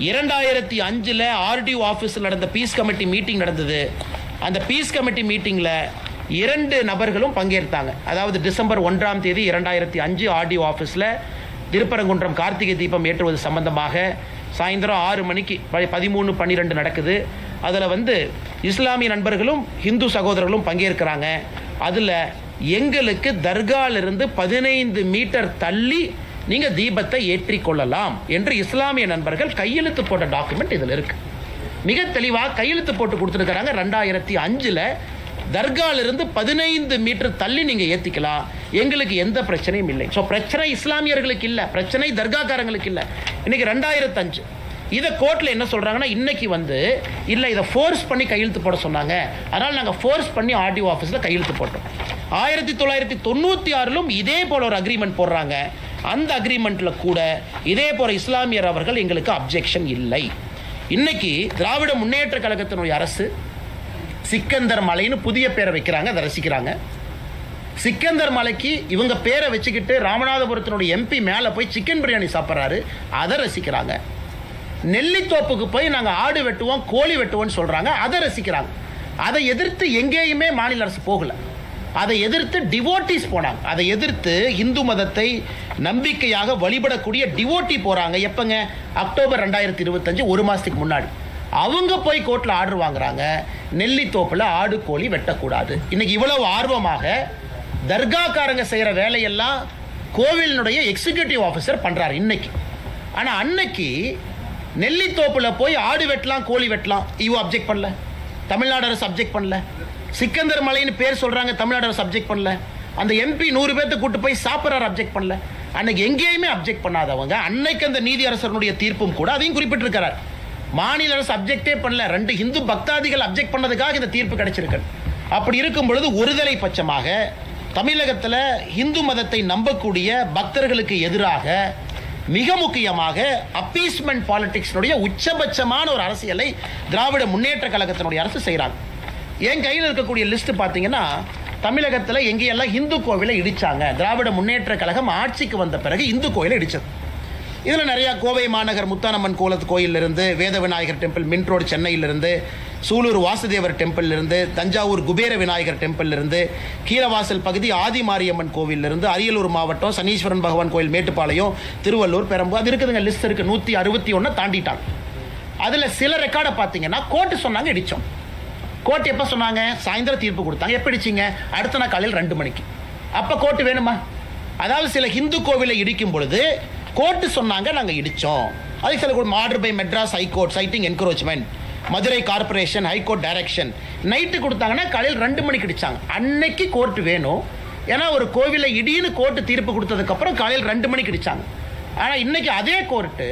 2005 ஆர்டிஓ ஆஃபீஸில் நடந்த பீஸ் கமிட்டி மீட்டிங் நடந்தது. அந்த பீஸ் கமிட்டி மீட்டிங்கில் 2 நபர்களும் பங்கேற்றாங்க. அதாவது டிசம்பர் 1ஆம் தேதி 2005 ஆர்டிஓ ஆஃபீஸில் திருப்பரங்குன்றம் கார்த்திகை தீபம் ஏற்றுவது சம்பந்தமாக சாயந்தரம் 6 மணிக்கு 13-12 நடக்குது. அதில் இஸ்லாமிய நண்பர்களும் இந்து சகோதரர்களும் பங்கேற்கிறாங்க. அதில் எங்களுக்கு தர்காலிருந்து 15 மீட்டர் தள்ளி நீங்கள் தீபத்தை ஏற்றிக்கொள்ளலாம் என்று இஸ்லாமிய நண்பர்கள் கையெழுத்து போட்ட டாக்குமெண்ட் இதில் இருக்கு. மிக தெளிவாக கையெழுத்து போட்டு கொடுத்துருக்கிறாங்க. 2005 தர்காலிருந்து 15 மீட்டர் தள்ளி நீங்கள் ஏற்றிக்கலாம், எங்களுக்கு எந்த பிரச்சனையும் இல்லை. ஸோ பிரச்சனை இஸ்லாமியர்களுக்கு இல்லை, பிரச்சனை தர்காக்காரங்களுக்கு இல்லை. இன்னைக்கு 2005 இதை கோர்ட்டில் என்ன சொல்கிறாங்கன்னா, இன்னைக்கு இல்லை இதை ஃபோர்ஸ் பண்ணி கையெழுத்து போட சொன்னாங்க, அதனால் நாங்கள் ஃபோர்ஸ் பண்ணி ஆர்டிஓ ஆஃபீஸில் கையெழுத்து போட்டோம். 1996 இதே போல ஒரு அக்ரிமெண்ட் போடுறாங்க. அந்த அக்ரிமெண்ட்டில் கூட இதே போல இஸ்லாமியர் அவர்கள் எங்களுக்கு அப்ஜெக்ஷன் இல்லை. இன்னைக்கு திராவிட முன்னேற்ற கழகத்தினுடைய அரசு சிக்கந்தர் மலைன்னு புதிய பேரை வைக்கிறாங்க, அதை ரசிக்கிறாங்க. சிக்கந்தர் மலைக்கு இவங்க பேரை வச்சுக்கிட்டு ராமநாதபுரத்தினுடைய எம்பி மேலே போய் சிக்கன் பிரியாணி சாப்பிட்றாரு, அதை ரசிக்கிறாங்க. நெல்லித்தோப்புக்கு போய் நாங்கள் ஆடு வெட்டுவோம், கோழி வெட்டுவோம்னு சொல்கிறாங்க, அதை ரசிக்கிறாங்க. அதை எதிர்த்து எங்கேயுமே மாநில அரசு போகலை. அதை எதிர்த்து டிவோட்டிஸ் போனாங்க. அதை எதிர்த்து இந்து மதத்தை நம்பிக்கையாக வழிபடக்கூடிய டிவோட்டி போகிறாங்க. எப்போங்க? அக்டோபர் 2025, 1 மாதத்துக்கு முன்னாடி அவங்க போய் கோர்ட்டில் ஆர்டர் வாங்குறாங்க, நெல்லித்தோப்பில் ஆடு கோழி வெட்டக்கூடாது. இன்னைக்கு இவ்வளவு ஆர்வமாக தர்காக்காரங்க செய்கிற வேலையெல்லாம் கோவிலினுடைய எக்ஸிக்யூட்டிவ் ஆஃபீஸர் பண்ணுறாரு இன்னைக்கு. ஆனால் அன்னைக்கு நெல்லித்தோப்பில் போய் ஆடு வெட்டலாம், கோழி வெட்டலாம், இவ அப்ஜெக்ட் பண்ணல, தமிழ்நாடு அரசு அப்ஜெக்ட் பண்ணல. சிக்கந்தர் மலைன்னு பேர் சொல்கிறாங்க, தமிழ்நாடு அரசு அப்ஜெக்ட் பண்ணல. அந்த எம்பி 100 பேர்த்து கூட்டு போய் சாப்பிட்றாரு, அப்ஜெக்ட் பண்ணல. அன்னைக்கு எங்கேயுமே அப்ஜெக்ட் பண்ணாதவங்க அன்னைக்கு அந்த நீதி அரசனுடைய தீர்ப்பும் கூட அதையும் குறிப்பிட்டிருக்கிறார். மாநில அரசு அப்ஜெக்டே பண்ணல, 2 இந்து பக்தாதிகள் அப்ஜெக்ட் பண்ணதுக்காக இந்த தீர்ப்பு கிடைச்சிருக்கு. அப்படி இருக்கும் பொழுது ஒருதலை பட்சமாக தமிழகத்தில் இந்து மதத்தை நம்பக்கூடிய பக்தர்களுக்கு எதிராக மிக முக்கியமாக அப்பீஸ்மெண்ட் பாலிடிக்ஸினுடைய உச்சபட்சமான ஒரு அரசியலை திராவிட முன்னேற்ற கழகத்தினுடைய அரசு செய்கிறாங்க. என் கையில் இருக்கக்கூடிய லிஸ்ட் பார்த்தீங்கன்னா, தமிழகத்தில் எங்கேயெல்லாம் இந்து கோவிலை இடித்தாங்க, திராவிட முன்னேற்ற கழகம் ஆட்சிக்கு வந்த பிறகு இந்து கோயிலை இடித்தது. இதில் நிறையா கோவை மாநகர் முத்தானம்மன் கோயிலிருந்து, வேத விநாயகர் டெம்பிள் மின் ரோடு சென்னையிலிருந்து, சூலூர் வாசுதேவர் டெம்பிளிலிருந்து, தஞ்சாவூர் குபேர விநாயகர் டெம்பிளிலிருந்து, கீழவாசல் பகுதி ஆதி மாரியம்மன் கோவிலிருந்து, அரியலூர் மாவட்டம் சனீஸ்வரன் பகவான் கோயில் மேட்டுப்பாளையம், திருவள்ளூர், பெரம்பூர், அது இருக்குதுங்க, லிஸ்ட் இருக்குது. 161 தாண்டிட்டாங்க. அதில் சில ரெக்கார்டை பார்த்தீங்கன்னா கோர்ட்டு சொன்னாங்க இடித்தோம். கோர்ட் எப்போ சொன்னாங்க? சாயந்தரம் தீர்ப்பு கொடுத்தாங்க. எப்போ இடிச்சிங்க? அடுத்த நாள் காலையில் 2 மணிக்கு. அப்போ கோர்ட்டு வேணுமா? அதாவது சில ஹிந்து கோவிலை இடிக்கும் பொழுது கோர்ட்டு சொன்னாங்க நாங்கள் இடித்தோம். அதுக்கு சில order by Madras high court citing encroachment, Madurai corporation high court direction, night கொடுத்தாங்கன்னா காலையில் 2 மணிக்கு இடித்தாங்க. அன்னைக்கு கோர்ட்டு வேணும். ஏன்னா ஒரு கோவிலை இடின்னு கோர்ட்டு தீர்ப்பு கொடுத்ததுக்கப்புறம் காலையில் 2 மணிக்கு இடித்தாங்க. ஆனால் இன்னைக்கு அதே கோர்ட்டு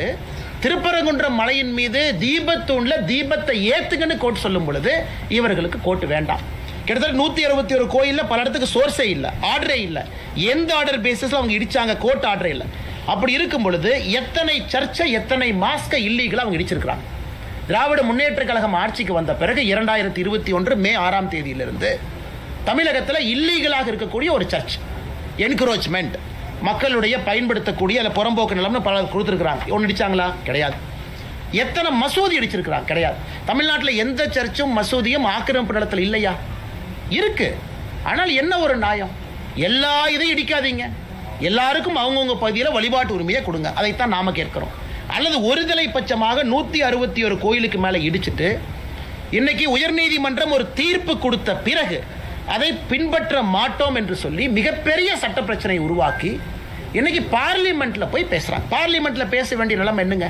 திருப்பரங்குன்றம் மலையின் மீது தீபத்தூணில் தீபத்தை ஏற்றுங்கன்னு கோர்ட் சொல்லும் பொழுது இவர்களுக்கு கோர்ட்டு வேண்டாம். கிட்டத்தட்ட 161 கோயிலில் பல இடத்துக்கு சோர்ஸே இல்லை, ஆர்டரே இல்லை. எந்த ஆர்டர் பேசிஸில் அவங்க இடித்தாங்க? கோர்ட் ஆர்டரே இல்லை. அப்படி இருக்கும் பொழுது எத்தனை சர்ச்சை, எத்தனை மாஸ்கை இல்லீகலாக அவங்க இடிச்சிருக்கிறாங்க. திராவிட முன்னேற்ற கழகம் ஆட்சிக்கு வந்த பிறகு 2021 மே 6ஆம் தேதியிலிருந்து தமிழகத்தில் இல்லீகலாக இருக்கக்கூடிய ஒரு சர்ச் என்க்ரோச்மெண்ட், மக்களுடைய பயன்படுத்தக்கூடிய அல்ல புறம்போக்கு நிலம்னு பல கொடுத்துருக்குறாங்க. ஒன்று இடிச்சாங்களா? கிடையாது. எத்தனை மசூதி அடிச்சிருக்கிறாங்க? கிடையாது. தமிழ்நாட்டில் எந்த சர்ச்சும் மசூதியும் ஆக்கிரமிப்பு நிலத்தில் இல்லையா? இருக்கு. ஆனால் என்ன ஒரு நியாயம்? எல்லா இதையும் இடிக்காதீங்க, எல்லாருக்கும் அவங்கவுங்க பகுதியில் வழிபாட்டு உரிமையை கொடுங்க. அதைத்தான் நாம கேட்கிறோம். அல்லது ஒருதலை பட்சமாக 161 கோயிலுக்கு மேலே இடிச்சிட்டு இன்னைக்கு உயர்நீதிமன்றம் ஒரு தீர்ப்பு கொடுத்த பிறகு அதை பின்பற்ற மாட்டோம் என்று சொல்லி மிகப்பெரிய சட்ட பிரச்சனை உருவாக்கி இன்னைக்கு பார்லிமெண்ட்ல போய் பேசுறாங்க. பார்லிமெண்ட்ல பேச வேண்டிய நிலைமை என்னங்க?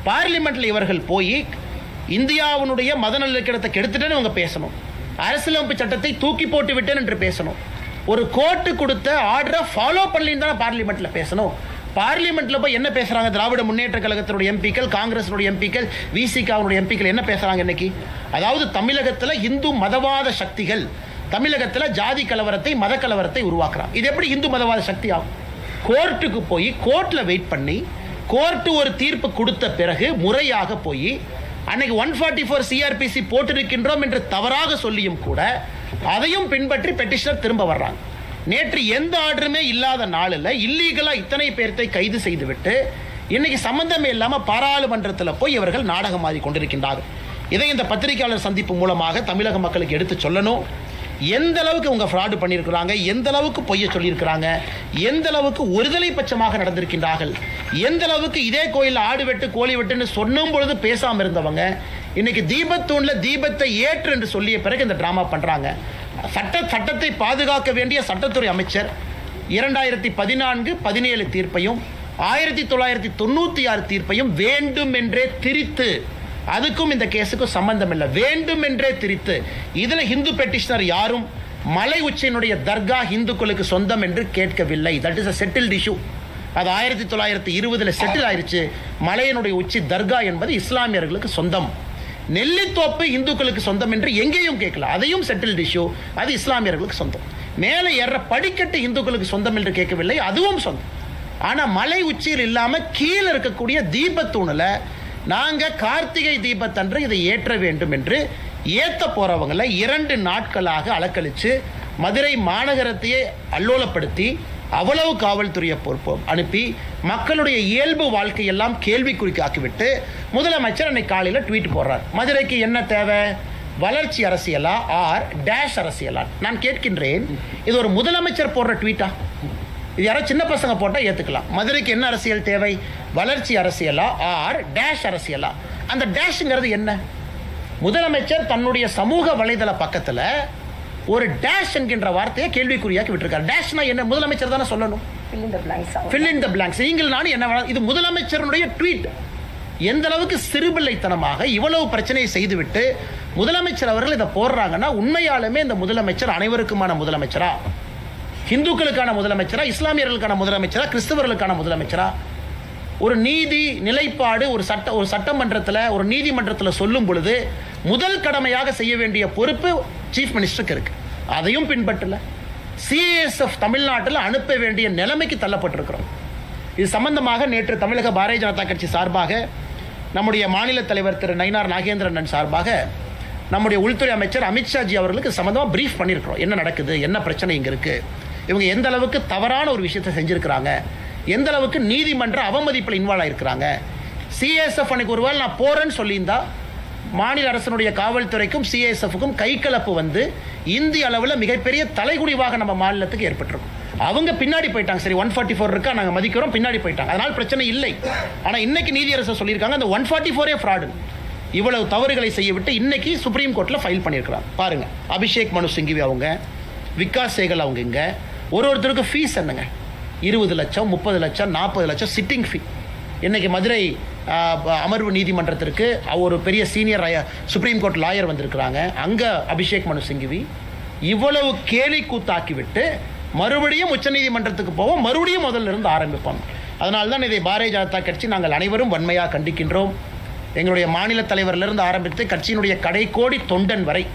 பார்லிமெண்ட்ல இவர்கள் போய் இந்தியாவினுடைய மத நல்லிணக்கத்தை கெடுத்துட்டேன்னு இவங்க பேசணும், அரசியலமைப்பு சட்டத்தை தூக்கி போட்டு விட்டேன் என்று பேசணும், ஒரு கோர்ட்டு கொடுத்த ஆர்டரை ஃபாலோ பண்ணலின்னு தான் பார்லிமெண்ட்ல பேசணும். பார்லிமெண்ட்ல போய் என்ன பேசுறாங்க? திராவிட முன்னேற்ற கழகத்தினுடைய எம்பிக்கள், காங்கிரஸினுடைய எம்பிக்கள், விசிகாவுடைய எம்பிக்கள் என்ன பேசுறாங்க இன்னைக்கு? அதாவது தமிழகத்தில் இந்து மதவாத சக்திகள் தமிழகத்தில் ஜாதி கலவரத்தை, மத கலவரத்தை உருவாக்குறாங்க. இது எப்படி இந்து மதவாத சக்தி ஆகும்? கோர்ட்டுக்கு போய் கோர்ட்ல வெயிட் பண்ணி கோர்ட்டு ஒரு தீர்ப்பு கொடுத்த பிறகு முறையாக போய் அன்னைக்கு 144 சிஆர்பிசி போட்டிருக்கின்றோம் என்று தவறாக சொல்லியும் கூட அதையும் பின்பற்றி பெட்டிஷனர் திரும்ப வர்றாங்க. நேற்று எந்த ஆர்டருமே இல்லாத நாளில் இல்லீகலா இத்தனை பேர்த்தை கைது செய்துவிட்டு இன்னைக்கு சம்பந்தமே இல்லாமல் பாராளுமன்றத்தில் போய் இவர்கள் நாடகம் ஆடி கொண்டிருக்கின்றார்கள். இதை இந்த பத்திரிகையாளர் சந்திப்பு மூலமாக தமிழக மக்களுக்கு எடுத்து சொல்லணும். எந்த அளவுக்கு அவங்க ஃப்ராடு பண்ணியிருக்கிறாங்க, எந்த அளவுக்கு பொய்ய சொல்லியிருக்கிறாங்க, எந்த அளவுக்கு ஒருதலை பட்சமாக நடந்திருக்கின்றார்கள், எந்த அளவுக்கு இதே கோயில் ஆடு வெட்டு கோழி வெட்டுன்னு சொன்னும் பொழுது பேசாமல் இருந்தவங்க இன்னைக்கு தீபத்தூண்ல தீபத்தை ஏற்று என்று சொல்லிய பிறகு இந்த டிராமா பண்றாங்க. சட்டத்தை பாதுகாக்க வேண்டிய சட்டத்துறை அமைச்சர் 2014-17 தீர்ப்பையும் 1996 தீர்ப்பையும் வேண்டும் என்றே திரித்து, அதுக்கும் இந்த கேஸுக்கும் சம்பந்தம் இல்லை, வேண்டும் என்றே திரித்து இதுல இந்து பெட்டிஷனர் யாரும் மலை உச்சியினுடைய தர்கா இந்துக்களுக்கு சொந்தம் என்று கேட்கவில்லை. That is a settled issue. அது 1920 செட்டில் ஆயிருச்சு. மலையினுடைய உச்சி தர்கா என்பது இஸ்லாமியர்களுக்கு சொந்தம், நெல்லித்தோப்பு இந்துக்களுக்கு சொந்தம் என்று எங்கேயும் கேட்கல. அதையும் செட்டில்டு இஷ்யூ, அது இஸ்லாமியர்களுக்கு சொந்தம். மேலே ஏற படிக்கட்டு இந்துக்களுக்கு சொந்தம் என்று கேட்கவில்லை, அதுவும் சொந்தம். ஆனால் மலை உச்சியில் இல்லாமல் கீழே இருக்கக்கூடிய தீபத்தூணில் நாங்கள் கார்த்திகை தீபத்தன்று இதை ஏற்ற வேண்டும் என்று ஏற்ற போகிறவங்களை 2 நாட்களாக அலக்கழித்து மதுரை மாநகரத்தையே அல்லோலப்படுத்தி அவ்வளவு காவல்துறையை பொறுப்பு அனுப்பி மக்களுடைய இயல்பு வாழ்க்கையெல்லாம் கேள்விக்குறிக்கு ஆக்கிவிட்டு முதலமைச்சர் அன்னைக்கு காலையில் ட்வீட் போடுறார். மதுரைக்கு என்ன தேவை? வளர்ச்சி அரசியலா ஆர் டேஷ் அரசியலா? நான் கேட்கின்றேன், இது ஒரு முதலமைச்சர் போடுற ட்வீட்டா? இது யாரோ சின்ன பசங்க போட்டால் ஏற்றுக்கலாம். மதுரைக்கு என்ன அரசியல் தேவை? வளர்ச்சி அரசியலா ஆர் டேஷ் அரசியலா? அந்த டேஷ்ங்கிறது என்ன? முதலமைச்சர் தன்னுடைய சமூக வலைதள பக்கத்தில் ஒரு டேஷ் என்கின்ற வார்த்தையை கேள்விக்குறியாக்கி விட்டுருக்காரு. டேஷ்னா என்ன? முதலமைச்சர் தானே சொல்லணும். fill in the blanks. நீங்கள் நானும் என்ன? இது முதலமைச்சருடைய ட்வீட். எந்த அளவுக்கு சிறுபிள்ளைத்தனமாக இவ்வளவு பிரச்சனையை செய்துவிட்டு முதலமைச்சர் அவர்கள் இதை போடுறாங்கன்னா உண்மையாலுமே இந்த முதலமைச்சர் அனைவருக்குமான முதலமைச்சரா? இந்துக்களுக்கான முதலமைச்சரா? இஸ்லாமியர்களுக்கான முதலமைச்சரா? கிறிஸ்தவர்களுக்கான முதலமைச்சரா? ஒரு நீதி நிலைப்பாடு ஒரு சட்டமன்றத்தில் ஒரு நீதிமன்றத்தில் சொல்லும் பொழுது முதல் கடமையாக செய்ய வேண்டிய பொறுப்பு சீஃப் மினிஸ்டருக்கு இருக்கு. அதையும் பின்பற்றல. சிஎஸ்எஃப் தமிழ்நாட்டில் அனுப்ப வேண்டிய நிலைமைக்கு தள்ளப்பட்டிருக்கிறோம். இது சம்பந்தமாக நேற்று தமிழக பாரதிய ஜனதா கட்சி சார்பாக நம்முடைய மாநில தலைவர் திரு நயினார் நாகேந்திரன் சார்பாக நம்முடைய உள்துறை அமைச்சர் அமித்ஷாஜி அவர்களுக்கு சம்பந்தமாக பிரீஃப் பண்ணியிருக்கிறோம். என்ன நடக்குது, என்ன பிரச்சனை இங்கே இருக்குது, இவங்க எந்த அளவுக்கு தவறான ஒரு விஷயத்தை செஞ்சுருக்கிறாங்க, எந்த அளவுக்கு நீதிமன்ற அவமதிப்பில் இன்வால்வ் ஆகிருக்கிறாங்க. சிஎஸ்எஃப் அன்னைக்கு ஒருவேளை நான் போகிறேன்னு சொல்லியிருந்தா மாநில அரசனுடைய காவல்துறைக்கும் சிஎஸ்எஃப்க்கும் கைகலப்பு வந்து இந்திய அளவில் மிகப்பெரிய தலைகுடிவாக நம்ம மாநிலத்துக்கு ஏற்பட்டிருக்கும். அவங்க பின்னாடி போயிட்டாங்க. சரி 144 இருக்கா, நாங்கள் மதிக்கிறோம், பின்னாடி போயிட்டாங்க, அதனால் பிரச்சனை இல்லை. ஆனால் இன்னைக்கு நீதியரசர் சொல்லியிருக்காங்க அந்த 144 ஃப்ராடு. இவ்வளவு தவறுகளை செய்யவிட்டு இன்னைக்கு சுப்ரீம் கோர்ட்டில் ஃபைல் பண்ணியிருக்கிறாங்க. பாருங்க, அபிஷேக் மனு சிங்கிவி அவங்க, விகாஸ் சேகல் அவங்க, இங்கே ஒருத்தருக்கு ஃபீஸ் என்னங்க? 20 லட்சம், 30 லட்சம், 40 லட்சம் சிட்டிங் ஃபீ. இன்னைக்கு மதுரை அமர்வு நீதிமன்றத்திற்கு ஒரு பெரிய சீனியர் சுப்ரீம் கோர்ட் லாயர் வந்திருக்கிறாங்க. அங்கே அபிஷேக் மனு சிங்கிவி இவ்வளவு கேலி கூத்தாக்கிவிட்டு மறுபடியும் உச்சநீதிமன்றத்துக்கு போவோம், மறுபடியும் முதல்ல இருந்து ஆரம்பிப்போம். அதனால தான் இதை பாரதிய ஜனதா கட்சி நாங்கள் அனைவரும் வன்மையாக கண்டிக்கின்றோம். எங்களுடைய மாநில தலைவரிலிருந்து ஆரம்பித்து கட்சியினுடைய கடைக்கோடி தொண்டன் வரை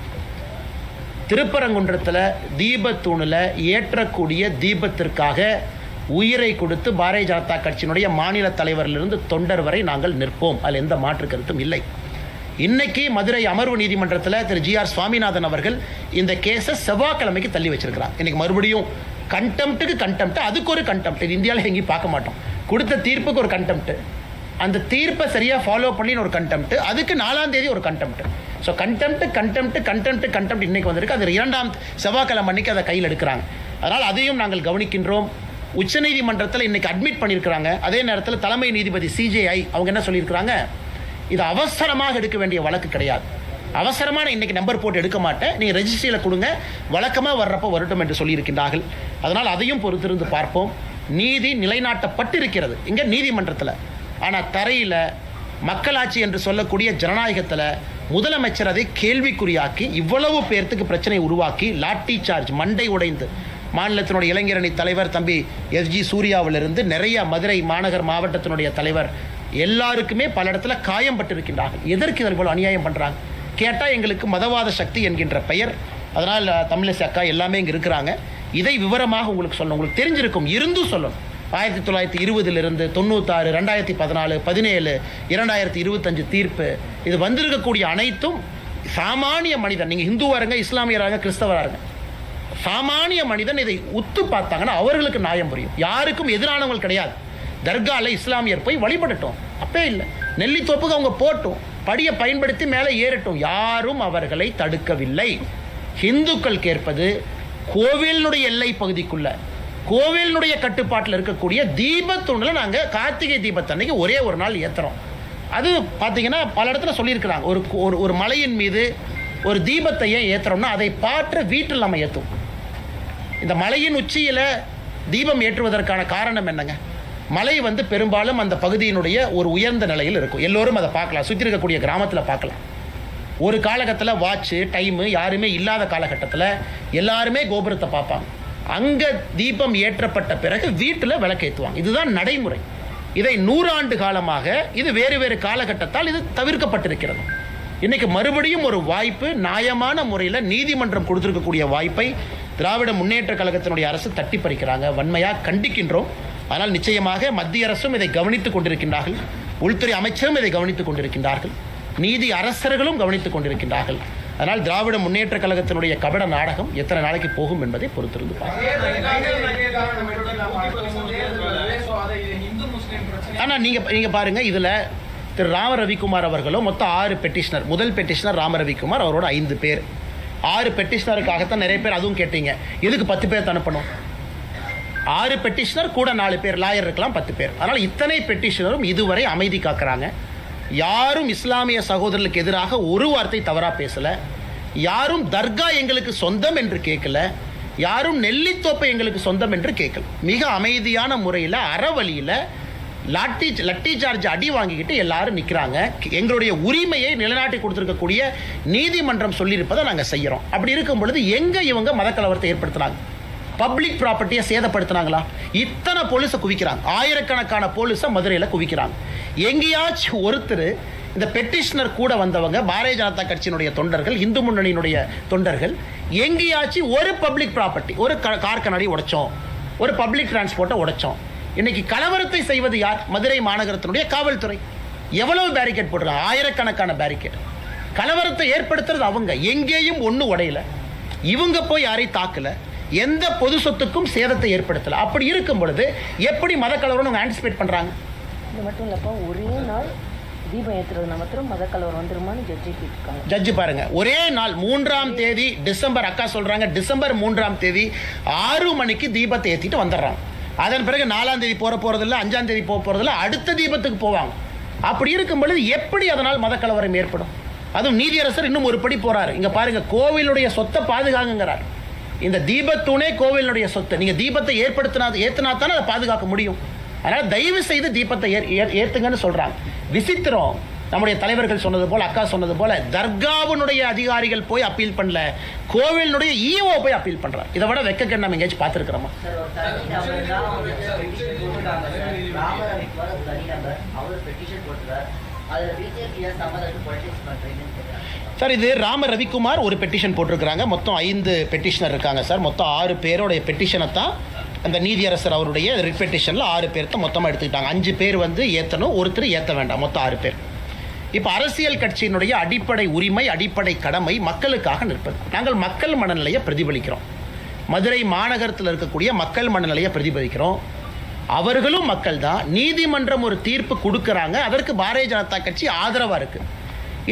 திருப்பரங்குன்றத்தில் தீபத்தூணில் ஏற்றக்கூடிய தீபத்திற்காக உயிரை கொடுத்து பாரதிய ஜனதா கட்சியினுடைய மாநில தலைவரிலிருந்து தொண்டர் வரை நாங்கள் நிற்போம். அதில் எந்த மாற்று கருத்தும் இல்லை. இன்னைக்கு மதுரை அமர்வு நீதிமன்றத்தில் திரு GR சுவாமிநாதன் அவர்கள் இந்த கேஸை செவ்வாய்க்கிழமைக்கு தள்ளி வச்சிருக்கிறார். இன்னைக்கு மறுபடியும் கண்டெம்ட்டுக்கு கண்டெம்ட், அதுக்கு ஒரு கண்டெம்ட். இது இந்தியாவில் எங்கேயும் பார்க்க மாட்டோம். கொடுத்த தீர்ப்புக்கு ஒரு கண்டெம்ட், அந்த தீர்ப்பை சரியாக ஃபாலோ பண்ணின்னு ஒரு கண்டெம்ட், அதுக்கு 4ஆம் தேதி ஒரு கண்டெம்ட். ஸோ கண்டெம்ட் இன்னைக்கு வந்திருக்கு. அது 2ஆம் செவ்வாய்க்கிழமை அன்னைக்கு அதை கையில் எடுக்கிறாங்க. அதனால் அதையும் நாங்கள் கவனிக்கின்றோம். உச்சநீதிமன்றத்தில் இன்னைக்கு அட்மிட் பண்ணியிருக்கிறாங்க. அதே நேரத்தில் தலைமை நீதிபதி CJI அவங்க என்ன சொல்லியிருக்கிறாங்க, இது அவசரமாக எடுக்க வேண்டிய வழக்கு கிடையாது, அவசரமான இன்னைக்கு நம்பர் போட்டு எடுக்க மாட்டேன், நீங்கள் ரெஜிஸ்ட்ரியில் கொடுங்க, வழக்கமாக வர்றப்போ வரட்டும் என்று சொல்லியிருக்கின்றார்கள். அதனால் அதையும் பொறுத்திருந்து பார்ப்போம். நீதி நிலைநாட்டப்பட்டிருக்கிறது இங்கே நீதிமன்றத்தில். ஆனால் தரையில் மக்களாட்சி என்று சொல்லக்கூடிய ஜனநாயகத்தில் முதலமைச்சர் அதை கேள்விக்குறியாக்கி இவ்வளவு பேர்த்துக்கு பிரச்சனை உருவாக்கி லாட்டி சார்ஜ் மண்டை உடைந்து மாநிலத்தினுடைய இளைஞரணி தலைவர் தம்பி SG சூர்யாவிலிருந்து நிறைய மதுரை மாநகர் மாவட்டத்தினுடைய தலைவர் எல்லாருக்குமே பல இடத்துல காயம் பட்டிருக்கின்றார்கள். எதற்கு இதில் போல அநியாயம் பண்ணுறாங்க கேட்டால் எங்களுக்கு மதவாத சக்தி என்கின்ற பெயர். அதனால் தமிழிசை அக்கா எல்லாமே இங்கே இருக்கிறாங்க. இதை விவரமாக உங்களுக்கு சொல்லணும், உங்களுக்கு தெரிஞ்சிருக்கும், இருந்தும் சொல்லணும். 1920 96, 2014, 17, 2025 தீர்ப்பு, இது வந்திருக்கக்கூடிய அனைத்தும் சாமானிய மனிதன், நீங்கள் ஹிந்துவாருங்க, இஸ்லாமியராங்க, கிறிஸ்தவராங்க, சாமானிய மனிதன் இதை உத்து பார்த்தாங்கன்னா அவர்களுக்கு நியாயம் புரியும். யாருக்கும் எதிரானவங்க கிடையாது. தர்காவில் இஸ்லாமியர் போய் வழிபடட்டும், அப்பே இல்லை. நெல்லித்தோப்புக்கு அவங்க போட்டும், படியை பயன்படுத்தி மேலே ஏறட்டும், யாரும் அவர்களை தடுக்கவில்லை. ஹிந்துக்கள் கேட்பது கோவிலினுடைய எல்லை பகுதிக்குள்ள, கோவிலினுடைய கட்டுப்பாட்டில் இருக்கக்கூடிய தீபத்தூணில் நாங்கள் கார்த்திகை தீபத்தன்னைக்கு ஒரே ஒரு நாள் ஏற்றுறோம். அது பார்த்தீங்கன்னா பல இடத்துல சொல்லியிருக்கிறாங்க, ஒரு மலையின் மீது ஒரு தீபத்தை ஏன் ஏற்றுறோம்னா அதை பாற்ற வீட்டில் நம்ம ஏற்றுவோம். இந்த மலையின் உச்சியில் தீபம் ஏற்றுவதற்கான காரணம் என்னங்க, மலை பெரும்பாலும் அந்த பகுதியினுடைய ஒரு உயர்ந்த நிலையில் இருக்கும். எல்லோரும் அதை பார்க்கலாம், சுற்றி இருக்கக்கூடிய கிராமத்தில் பார்க்கலாம். ஒரு காலகட்டத்தில் வாட்சு டைமு யாருமே இல்லாத காலகட்டத்தில் எல்லாருமே கோபுரத்தை பார்ப்பாங்க. அங்கே தீபம் ஏற்றப்பட்ட பிறகு வீட்டில் விளக்கேற்றுவாங்க. இதுதான் நடைமுறை. இதை 100 ஆண்டு காலமாக இது வேறு வேறு காலகட்டத்தால் இது தவிர்க்கப்பட்டிருக்கிறது. இன்றைக்கி மறுபடியும் ஒரு வாய்ப்பு, நியாயமான முறையில் நீதிமன்றம் கொடுத்துருக்கக்கூடிய வாய்ப்பை திராவிட முன்னேற்ற கழகத்தினுடைய அரசு தட்டி பறிக்கிறாங்க. வன்மையாக கண்டிக்கின்றோம். ஆனால் நிச்சயமாக மத்திய அரசும் இதை கவனித்துக் கொண்டிருக்கின்றார்கள், உள்துறை அமைச்சரும் இதை கவனித்துக் கொண்டிருக்கின்றார்கள், நீதி அரசர்களும் கவனித்துக் கொண்டிருக்கின்றார்கள். அதனால் திராவிட முன்னேற்ற கழகத்தினுடைய கபட நாடகம் எத்தனை நாளைக்கு போகும் என்பதை பொறுத்திருந்து ஆனால் நீங்க பாருங்க, இதுல திரு ராம ரவிக்குமார் அவர்களும் மொத்தம் 6 பெட்டிஷனர். முதல் பெட்டிஷனர் ராம ரவிக்குமார், அவரோட 5 பேர். 6 பெட்டிஷனருக்காகத்தான் நிறைய பேர் அதுவும் கேட்டீங்க, எதுக்கு 10 பேர் அனுப்பணும்? 6 பெட்டிஷனர் கூட 4 பேர் லாயர் இருக்கலாம், 10 பேர். அதனால் இத்தனை பெட்டிஷனரும் இதுவரை அமைதி காக்கிறாங்க. யாரும் இஸ்லாமிய சகோதரர்களுக்கு எதிராக ஒரு வார்த்தை தவறாக பேசலை. யாரும் தர்கா எங்களுக்கு சொந்தம் என்று கேட்கல, யாரும் நெல்லித்தோப்பை எங்களுக்கு சொந்தம் என்று கேட்கல. மிக அமைதியான முறையில் அறவழியில் லட்டி சார்ஜ் அடி வாங்கிக்கிட்டு எல்லாரும் நிற்கிறாங்க. எங்களுடைய உரிமையை நிலைநாட்டி கொடுத்துருக்கக்கூடிய நீதிமன்றம் சொல்லியிருப்பதை நாங்கள் செய்கிறோம். அப்படி இருக்கும் பொழுது எங்கே இவங்க மதக்கலவரத்தை ஏற்படுத்துனாங்க? பப்ளிக் ப்ராப்பர்ட்டியை சேதப்படுத்தினாங்களா? இத்தனை போலீஸை குவிக்கிறாங்க, ஆயிரக்கணக்கான போலீஸை மதுரையில் குவிக்கிறாங்க. எங்கேயாச்சும் ஒருத்தர் இந்த பெட்டிஷனர் கூட வந்தவங்க பாரதிய ஜனதா கட்சியினுடைய தொண்டர்கள், இந்து முன்னணியினுடைய தொண்டர்கள், எங்கேயாச்சும் ஒரு பப்ளிக் ப்ராப்பர்ட்டி, ஒரு கார் கண்ணாடி உடைச்சோம், ஒரு பப்ளிக் டிரான்ஸ்போர்ட்டை உடைச்சோம்? இன்னைக்கு கலவரத்தை செய்வது யார்? மதுரை மாநகரத்தினுடைய காவல்துறை. எவ்வளவு பேரிகேட் போடுறாங்க? ஆயிரக்கணக்கான பேரிகேட். கலவரத்தை ஏற்படுத்துறது அவங்க. எங்கேயும் ஒன்றும் உடையல, இவங்க போய் யாரையும் தாக்கல, எந்த பொது சொத்துக்கும் சேதத்தை ஏற்படுத்தல. அப்படி இருக்கும் பொழுது எப்படி மத கலவரம் ஆன்டிசிபேட் பண்றாங்க? இது மட்டும் இல்லப்பா, ஒரே நாள் தீபம் ஏற்றுறது மாத்திரம் மத கலவரம் வந்துருமான்னு ஜட்ஜி பாருங்க. ஒரே நாள் 3ஆம் தேதி டிசம்பர், அக்கா சொல்றாங்க டிசம்பர் 3ஆம் தேதி 6 மணிக்கு தீபத்தை ஏற்றிட்டு வந்துடுறாங்க. அதன் பிறகு 4ஆம் தேதி போறதில்லை, 5ஆம் தேதி போறதில்லை, அடுத்த தீபத்துக்கு போவாங்க. அப்படி இருக்கும் பொழுது எப்படி அதனால் மத கலவரம் ஏற்படும்? அதுவும் நீதியரசர் இன்னும் ஒரு படி போறாரு. இங்க பாருங்க, கோவிலுடைய சொத்தை பாதுகாங்கிறார். இந்த தீபத்தூணே கோவிலுடைய சொத்து. நீங்க தீபத்தை ஏற்றினா தானே அதை பாதுகாக்க முடியும். அதனால் தயவு செய்து தீபத்தை ஏற்றுங்கன்னு சொல்றாங்க. விசித்திரம், நம்முடைய தலைவர்கள் சொன்னது போல, அக்கா சொன்னது போல, தர்காவுடைய அதிகாரிகள் போய் அப்பீல் பண்ணல, கோவிலுடைய ஈஓ போய் அப்பீல் பண்றார். இதை விட வெக்கக்கேடு நம்ம எங்கேயாச்சும் பார்த்துருக்கிறோமா? சார், இது ராம ரவிக்குமார் ஒரு பெட்டிஷன் போட்டிருக்கிறாங்க. மொத்தம் 5 பெட்டிஷனர் இருக்காங்க சார். மொத்தம் 6 பேருடைய பெட்டிஷனை தான் அந்த நீதியரசர் அவருடைய ரிட் பெட்டிஷனில் 6 பேர் தான் மொத்தமாக எடுத்துக்கிட்டாங்க. 5 பேர் ஏற்றணும், ஒருத்தர் ஏற்ற வேண்டாம், மொத்தம் 6 பேர். இப்போ அரசியல் கட்சியினுடைய அடிப்படை உரிமை, அடிப்படை கடமை மக்களுக்காக நிற்பது. நாங்கள் மக்கள் மனநிலையை பிரதிபலிக்கிறோம். மதுரை மாநகரத்தில் இருக்கக்கூடிய மக்கள் மனநிலையை பிரதிபலிக்கிறோம். அவர்களும் மக்கள் தான். நீதிமன்றம் ஒரு தீர்ப்பு கொடுக்குறாங்க, அதற்கு பாரதிய ஜனதா கட்சி ஆதரவாக இருக்குது.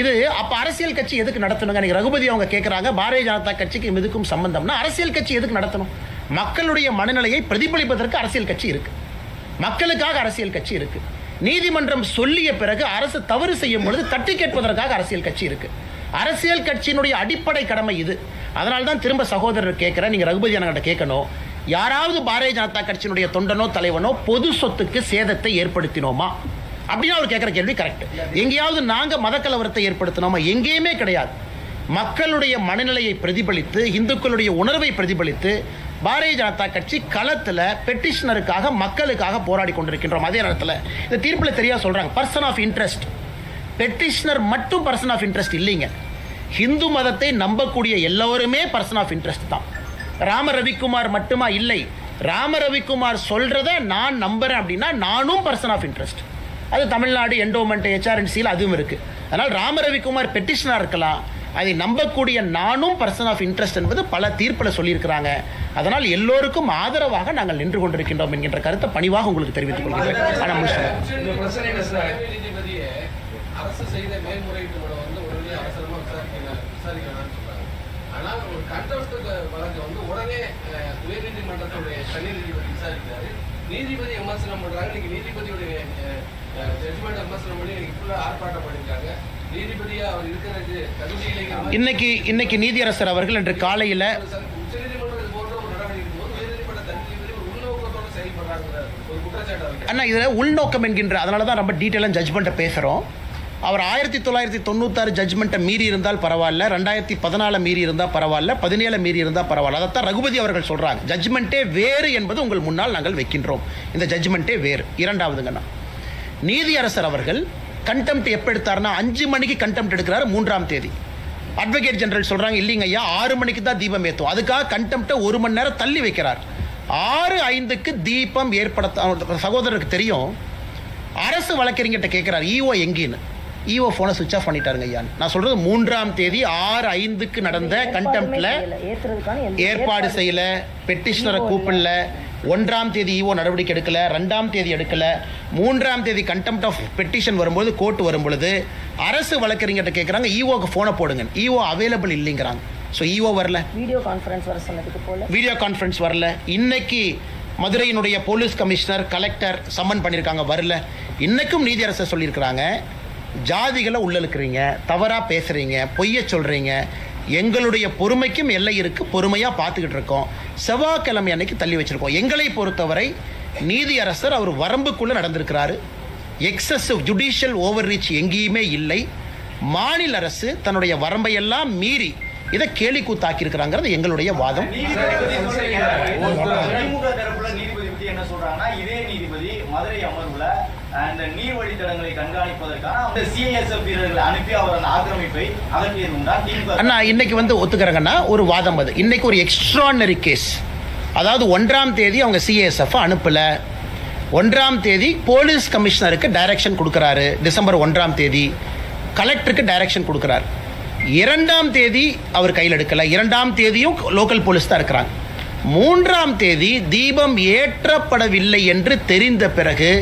இது அப்போ அரசியல் கட்சி எதுக்கு நடத்தணுங்க? அன்றைக்கி ரகுபதி அவங்க கேட்குறாங்க, பாரதிய ஜனதா கட்சிக்கு இதுக்கும் சம்பந்தம்னா அரசியல் கட்சி எதுக்கு நடத்தணும்? மக்களுடைய மனநிலையை பிரதிபலிப்பதற்கு அரசியல் கட்சி இருக்குது. மக்களுக்காக அரசியல் கட்சி இருக்குது. நீதிமன்றம் சொல்லிய பிறகு அரசு தவறு செய்யும் பொழுது தட்டி கேட்பதற்காக அரசியல் கட்சி இருக்குது. அரசியல் கட்சியினுடைய அடிப்படை கடமை இது. அதனால தான் திரும்ப சகோதரர் கேட்குறேன், நீங்கள் ரகுபதி அண்ணன்கிட்ட கேட்கணும், யாராவது பாரதிய ஜனதா கட்சியினுடைய தொண்டனோ தலைவனோ பொது சொத்துக்கு சேதத்தை ஏற்படுத்தினோமா அப்படின்னு அவர் கேட்குற கேள்வி கரெக்ட். எங்கேயாவது நாங்கள் மத கலவரத்தை ஏற்படுத்தினோமா? எங்கேயுமே கிடையாது. மக்களுடைய மனநிலையை பிரதிபலித்து, இந்துக்களுடைய உணர்வை பிரதிபலித்து பாரதிய ஜனதா கட்சி களத்தில் பெட்டிஷனருக்காக, மக்களுக்காக போராடி கொண்டிருக்கின்றோம். அதே நேரத்தில் இந்த தீர்ப்பில் தெரியாது சொல்கிறாங்க, பர்சன் ஆஃப் இன்ட்ரெஸ்ட். பெட்டிஷனர் மட்டும் பர்சன் ஆஃப் இன்ட்ரெஸ்ட் இல்லைங்க. ஹிந்து மதத்தை நம்பக்கூடிய எல்லோருமே பர்சன் ஆஃப் இன்ட்ரெஸ்ட் தான். ராம ரவிக்குமார் மட்டுமா? இல்லை. ராம ரவிக்குமார் சொல்கிறத நான் நம்புகிறேன் அப்படின்னா நானும் பர்சன் ஆஃப் இன்ட்ரெஸ்ட். அது தமிழ்நாடு என்டோமெண்ட் HRNCயில் அதுவும் இருக்குது. அதனால் ராம ரவிக்குமார் பெட்டிஷனாக இருக்கலாம், அதை நம்பக்கூடிய நானும் பர்சன் ஆஃப் இன்ட்ரெஸ்ட் என்பது பல தீர்ப்பில் சொல்லியிருக்கிறாங்க. அதனால் எல்லோருக்கும் ஆதரவாக நாங்கள் நின்று கொண்டிருக்கின்றோம் என்கின்ற கருத்தை பணிவாக உங்களுக்கு தெரிவித்துக் கொள்கிறேன். ஆனால் அரசு செய்த மேல்முறையீட்டு வந்து உடனே அவசரமாக விசாரிக்கலாம்னு சொல்றாங்க. ஆனால் ஒரு கண்டெம்ப்ட் வழக்கு வந்து உடனே உயர்நீதிமன்றத்துடைய தனி நீதிபதி விசாரிக்கிறாரு. நீதிபதி விமர்சனம் பண்றாங்க. இன்னைக்கு நீதிபதியுடைய ஜட்ஜ்மெண்ட் விமர்சனம் பண்ணி இன்னைக்கு ஃபுல்லாக ஆர்ப்பாட்டம் பண்ணியிருக்காங்க. நீதிபதியா அவர் இருக்கிறது தகுதியில்லை. இன்னைக்கு நீதியரசர் அவர்கள் இன்று காலையில் உச்சநீதிமன்றம் இது போன்ற ஒரு நடவடிக்கை போது உயர்நீதிமன்ற தனி நீதிபதி ஒரு உள்நோக்கத்தோடு செயல்படுறாங்க ஒரு குற்றச்சாட்டு. அண்ணா இதில் உள்நோக்கம் என்கின்ற, அதனால தான் ரொம்ப டீட்டெயிலாக ஜட்ஜ்மெண்ட்டை பேசுகிறோம். அவர் 1996 ஜட்ஜ்மெண்ட்டை மீறி இருந்தால் பரவாயில்ல, 2014 மீறி இருந்தால் பரவாயில்ல, 17 மீறி இருந்தால் பரவாயில்ல. அதைத்தான் ரகுபதி அவர்கள் சொல்கிறாங்க. ஜட்ஜ்மெண்ட்டே வேறு என்பது உங்கள் முன்னால் நாங்கள் வைக்கின்றோம். இந்த ஜட்ஜ்மெண்ட்டே வேறு. இரண்டாவதுங்கண்ணா, நீதியரசர் அவர்கள் கண்டெம்ப்ட் எப்போ எடுத்தார்னா 5 மணிக்கு கண்டெம்ப்ட் எடுக்கிறாரு 3ஆம் தேதி. அட்வொகேட் ஜெனரல் சொல்கிறாங்க, இல்லைங்க ஐயா 6 மணிக்கு தான் தீபம் ஏற்றும். அதுக்காக கண்டெம்ப்டை 1 மணி நேரம் தள்ளி வைக்கிறார். 6:05க்கு தீபம் ஏற்படுத்த சகோதரருக்கு தெரியும். அரசு வழக்கறிஞர்கிட்ட கேட்குறாரு, ஈஓ எங்கேன்னு. ஈஓ ஃபோனை சுவிட்ச் ஆஃப் பண்ணிட்டாருங்க ஐயான்னு. நான் சொல்கிறது 3ஆம் தேதி 6:05க்கு நடந்த கண்டெம்ப்டில் ஏற்பாடு செய்யலை, பெட்டிஷனரை கூப்பிடல, 1ஆம் தேதி ஈஓ நடவடிக்கை எடுக்கலை, 2ஆம் தேதி எடுக்கலை, 3ஆம் தேதி கண்டெம்ப்ட் ஆஃப் பெட்டிஷன் வரும்போது, கோர்ட்டு வரும்பொழுது அரசு வழக்கறிஞர்கிட்ட கேட்குறாங்க, ஈஓக்கு ஃபோனை போடுங்க. ஈஓ அவைலபிள் இல்லைங்கிறாங்க. ஸோ ஈஓ வரல, வீடியோ கான்ஃபரன்ஸ் வரல. இன்னைக்கு மதுரையினுடைய போலீஸ் கமிஷனர், கலெக்டர் சம்மன் பண்ணியிருக்காங்க, வரல. இன்னைக்கும் நீதியரசர் சொல்லியிருக்கிறாங்க, ஜாதிகளை உள்ளழுக்கிறீங்க, தவறாக பேசுகிறீங்க, பொய்ய சொல்கிறீங்க, எங்களுடைய பொறுமைக்கும் எல்லை இருக்குது, பொறுமையாக பார்த்துக்கிட்டு இருக்கோம், செவ்வாய்க்கிழமை அன்னைக்கு தள்ளி வச்சுருக்கோம். எங்களை பொறுத்தவரை நீதியரசர் அவர் வரம்புக்குள்ளே நடந்திருக்கிறாரு. எக்ஸசிவ் ஜுடிஷியல் ஓவர் ரீச் எங்கேயுமே இல்லை. மாநில அரசு தன்னுடைய வரம்பையெல்லாம் மீறி இதை கேலி கூத்தாக்கி இருக்கிறாங்கிறது எங்களுடைய வாதம். என்ன சொல்றாங்கன்னா, இதே நீதிபதி மதுரை அமர்வுல அந்த நீர் வழித்தடங்களை கண்காணிப்பதற்கான சிஐஎஸ்எஃப் வீரர்களை அனுப்பி அவர் ஆக்கிரமிப்பை அகற்றியது. அண்ணா இன்னைக்கு ஒத்துக்கிறங்கன்னா ஒரு வாதம். அது இன்னைக்கு ஒரு எக்ஸ்ட்ரானரி கேஸ். அதாவது 1ஆம் தேதி அவங்க சிஐஎஸ்எஃப் அனுப்பல, 1ஆம் தேதி போலீஸ் கமிஷனருக்கு டைரக்ஷன் கொடுக்குறாரு, டிசம்பர் 1ஆம் தேதி கலெக்டருக்கு டைரக்ஷன் கொடுக்குறாரு. 2ஆம் தேதி அவர் கையில் எடுக்கல, 2ஆம் தேதியும் லோக்கல் போலீஸ் தான் இருக்கிறாங்க. 3ஆம் தேதி தீபம் ஏற்றப்படவில்லை என்று தெரிந்த பிறகு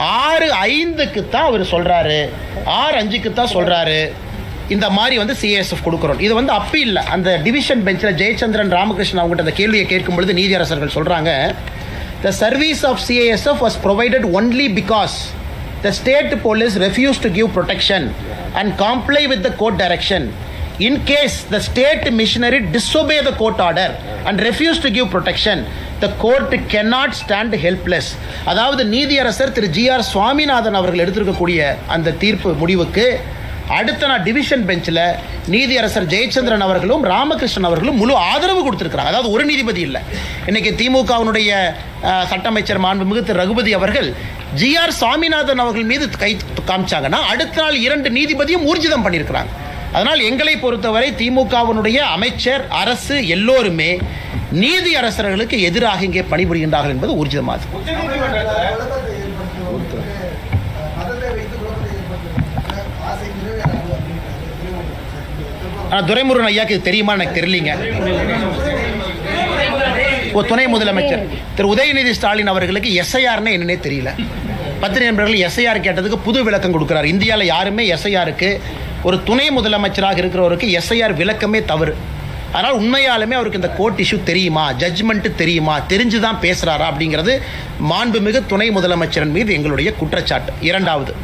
6:05க்கு தான் அவர் சொல்றாரு, 6:05க்கு தான் சொல்றாரு, இந்த மாதிரி சிஐஎஸ்எஃப் கொடுக்குறோம். இது அப்பீல், அந்த டிவிஷன் பெஞ்சில் ஜெயச்சந்திரன் ராமகிருஷ்ணன் அவங்ககிட்ட அந்த கேள்வியை கேட்கும் பொழுது நீதியரசர்கள் சொல்றாங்க, the service of CISF was provided only because the state police refused to give protection and comply with the court direction. In case the state missionary disobey the court order and refuse to give protection, the court cannot stand helpless. அதாவது நீதியரசர் திரு GR Swaminathan அவர்கள் எடுத்திருக்கக்கூடிய அந்த தீர்ப்பு முடிவுக்கு அடுத்த நாள் division பெஞ்சில் நீதியரசர் ஜெயச்சந்திரன் அவர்களும் ராமகிருஷ்ணன் அவர்களும் முழு ஆதரவு கொடுத்துருக்கிறாங்க. அதாவது ஒரு நீதிபதி இல்லை. இன்னைக்கு திமுகவினுடைய சட்ட அமைச்சர் மாண்புமிகு திரு ரகுபதி அவர்கள் GR சுவாமிநாதன் அவர்கள் மீது கை காமிச்சாங்கன்னா அடுத்த நாள் 2 நீதிபதியும் ஊர்ஜிதம் பண்ணியிருக்கிறாங்க. அதனால் எங்களை பொறுத்தவரை திமுகவினுடைய அமைச்சர், அரசு எல்லோருமே நீதி அரசர்களுக்கு எதிராக இங்கே பணிபுரிகின்றார்கள் என்பது ஊர்ஜிதமாகும். ஆனால் துரைமுருகன் ஐயாக்கு இது தெரியுமா எனக்கு தெரியலீங்க. துணை முதலமைச்சர் திரு உதயநிதி ஸ்டாலின் அவர்களுக்கு எஸ்ஐஆர்னு என்னன்னே தெரியல. பத்திரிகை நண்பர்கள் எஸ்ஐஆர் கேட்டதுக்கு புது விளக்கம் கொடுக்குறாரு. இந்தியாவில் யாருமே எஸ்ஐஆருக்கு ஒரு துணை முதலமைச்சராக இருக்கிறவருக்கு எஸ்ஐஆர் விளக்கமே தவறு. அதனால் உண்மையாலுமே அவருக்கு இந்த கோர்ட் இஷ்யூ தெரியுமா, ஜட்ஜ்மெண்ட்டு தெரியுமா, தெரிஞ்சு தான் பேசுகிறாரா அப்படிங்கிறது மாண்புமிகு துணை முதலமைச்சரின் மீது எங்களுடைய குற்றச்சாட்டு. இரண்டாவது,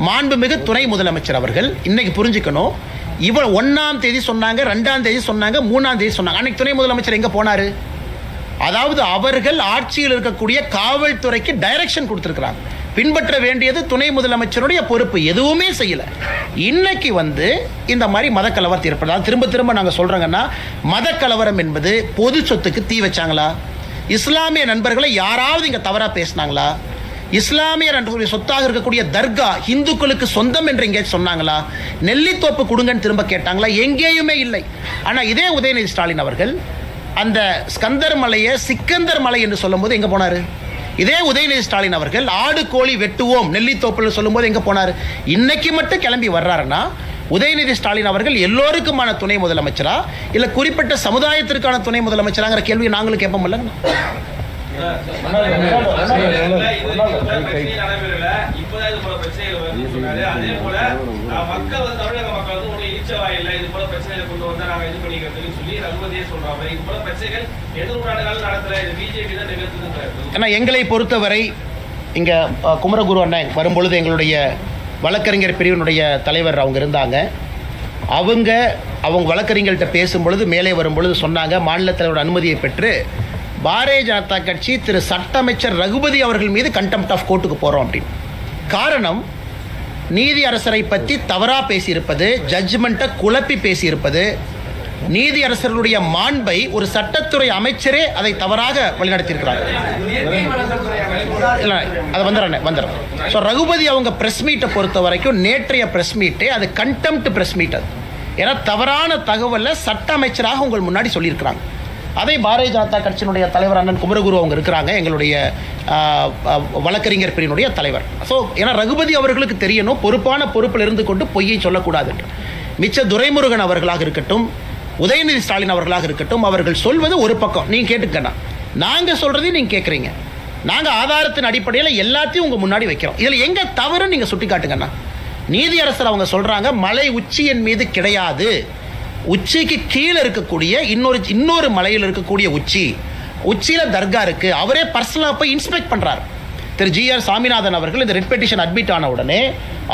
மாண்புமிகு துணை முதலமைச்சர் அவர்கள் இன்னைக்கு புரிஞ்சுக்கணும், இவர் 1ஆம் தேதி சொன்னாங்க, 2ஆம் தேதி சொன்னாங்க, 3ஆம் தேதி சொன்னாங்க. அன்னைக்கு துணை முதலமைச்சர் எங்கே போனார்? அதாவது அவர்கள் ஆட்சியில் இருக்கக்கூடிய காவல்துறைக்கு டைரக்ஷன் கொடுத்துருக்கிறாங்க. பின்பற்ற வேண்டியது துணை முதலமைச்சருடைய பொறுப்பு, எதுவுமே செய்யல. இன்னைக்கு இந்த மாதிரி மதக்கலவரத்தை ஏற்படுது. திரும்ப திரும்ப நாங்கள் சொல்றோங்கன்னா, மதக்கலவரம் என்பது பொது சொத்துக்கு தீ வச்சாங்களா? இஸ்லாமிய நண்பர்களை யாராவது இங்க தவறா பேசினாங்களா? இஸ்லாமிய நண்பர்களுடைய சொத்தாக இருக்கக்கூடிய தர்கா இந்துக்களுக்கு சொந்தம் என்று எங்கேயும் சொன்னாங்களா? நெல்லித்தோப்பு கொடுங்கன்னு திரும்ப கேட்டாங்களா? எங்கேயுமே இல்லை. ஆனா இதே உதயநிதி ஸ்டாலின் அவர்கள் அந்த ஸ்கந்தர் மலையை சிக்கந்தர் மலை என்று சொல்லும் போது எங்க போனாரு? இதே உதயநிதி ஸ்டாலின் அவர்கள் ஆடு கோழி வெட்டுவோம் நெல்லித்தோப்புல சொல்லும் போது எங்க போனாரு? இன்னைக்கு மட்டும் கிளம்பி வர்றாருன்னா உதயநிதி ஸ்டாலின் அவர்கள் எல்லோருக்குமான துணை முதலமைச்சரா இல்ல குறிப்பிட்ட சமுதாயத்திற்கான துணை முதலமைச்சராங்கிற கேள்வியை நாங்களும் கேட்போம்ல. எங்களை பொறுத்தவரை இங்க குமரகுரு அண்ணன் வரும்பொழுது எங்களுடைய வழக்கறிஞர் பிரிவினுடைய தலைவர் அவங்க இருந்தாங்க. அவங்க வழக்கறிஞர்கள்ட்ட பேசும்பொழுது மேலே வரும்பொழுது சொன்னாங்க, மாநில தலைவரோட அனுமதியை பெற்று பாரதிய ஜனதா கட்சி திரு சட்ட அமைச்சர் ரகுபதி அவர்கள் மீது கண்டெம்ட் ஆஃப் கோர்ட்டுக்கு போகிறோம் அப்படின்னு. காரணம், நீதி அரசரை பற்றி தவறாக பேசியிருப்பது, ஜட்ஜ்மெண்ட்டை குழப்பி பேசியிருப்பது, நீதி அரசர்களுடைய மாண்பை ஒரு சட்டத்துறை அமைச்சரே அதை தவறாக வழிநடத்தியிருக்கிறார். இல்லை, அது வந்துடுறேன். ஸோ ரகுபதி அவங்க ப்ரெஸ் மீட்டை பொறுத்த வரைக்கும் நேற்றைய ப்ரெஸ் மீட்டே அது கண்டெம்ட் ப்ரெஸ் மீட். அது ஏன்னா தவறான தகவலை சட்ட அமைச்சராக உங்கள் முன்னாடி சொல்லியிருக்கிறாங்க. அதை பாரதிய ஜனதா கட்சியினுடைய தலைவர் அண்ணன் குமரகுரு அவங்க இருக்கிறாங்க, எங்களுடைய வழக்கறிஞர் பிரிவினுடைய தலைவர். ஸோ ஏன்னா ரகுபதி அவர்களுக்கு தெரியணும், பொறுப்பில் இருந்து கொண்டு பொய்யை சொல்லக்கூடாது. மிச்ச துரைமுருகன் அவர்களாக இருக்கட்டும், உதயநிதி ஸ்டாலின் அவர்களாக இருக்கட்டும், அவர்கள் சொல்வது ஒரு பக்கம், நீங்கள் கேட்டுக்கண்ணா, நாங்கள் சொல்கிறதையும் நீங்கள் கேட்குறீங்க. நாங்கள் ஆதாரத்தின் அடிப்படையில் எல்லாத்தையும் உங்கள் முன்னாடி வைக்கிறோம். இதில் எங்கே தவறுன்னு நீங்கள் சுட்டி காட்டுங்கண்ணா. நீதியரசர் அவங்க சொல்கிறாங்க, மலை உச்சியின் மீது கிடையாது, உச்சிக்கு கீழே இருக்கக்கூடிய இன்னொரு மலையில் இருக்கக்கூடிய உச்சியில் தர்கா இருக்கு. அவரே பர்சனலாக போய் இன்ஸ்பெக்ட் பண்ணுறாரு. திரு GR சாமிநாதன் அவர்கள் இந்த ரெட் பெட்டிஷன் அட்மிட் ஆன உடனே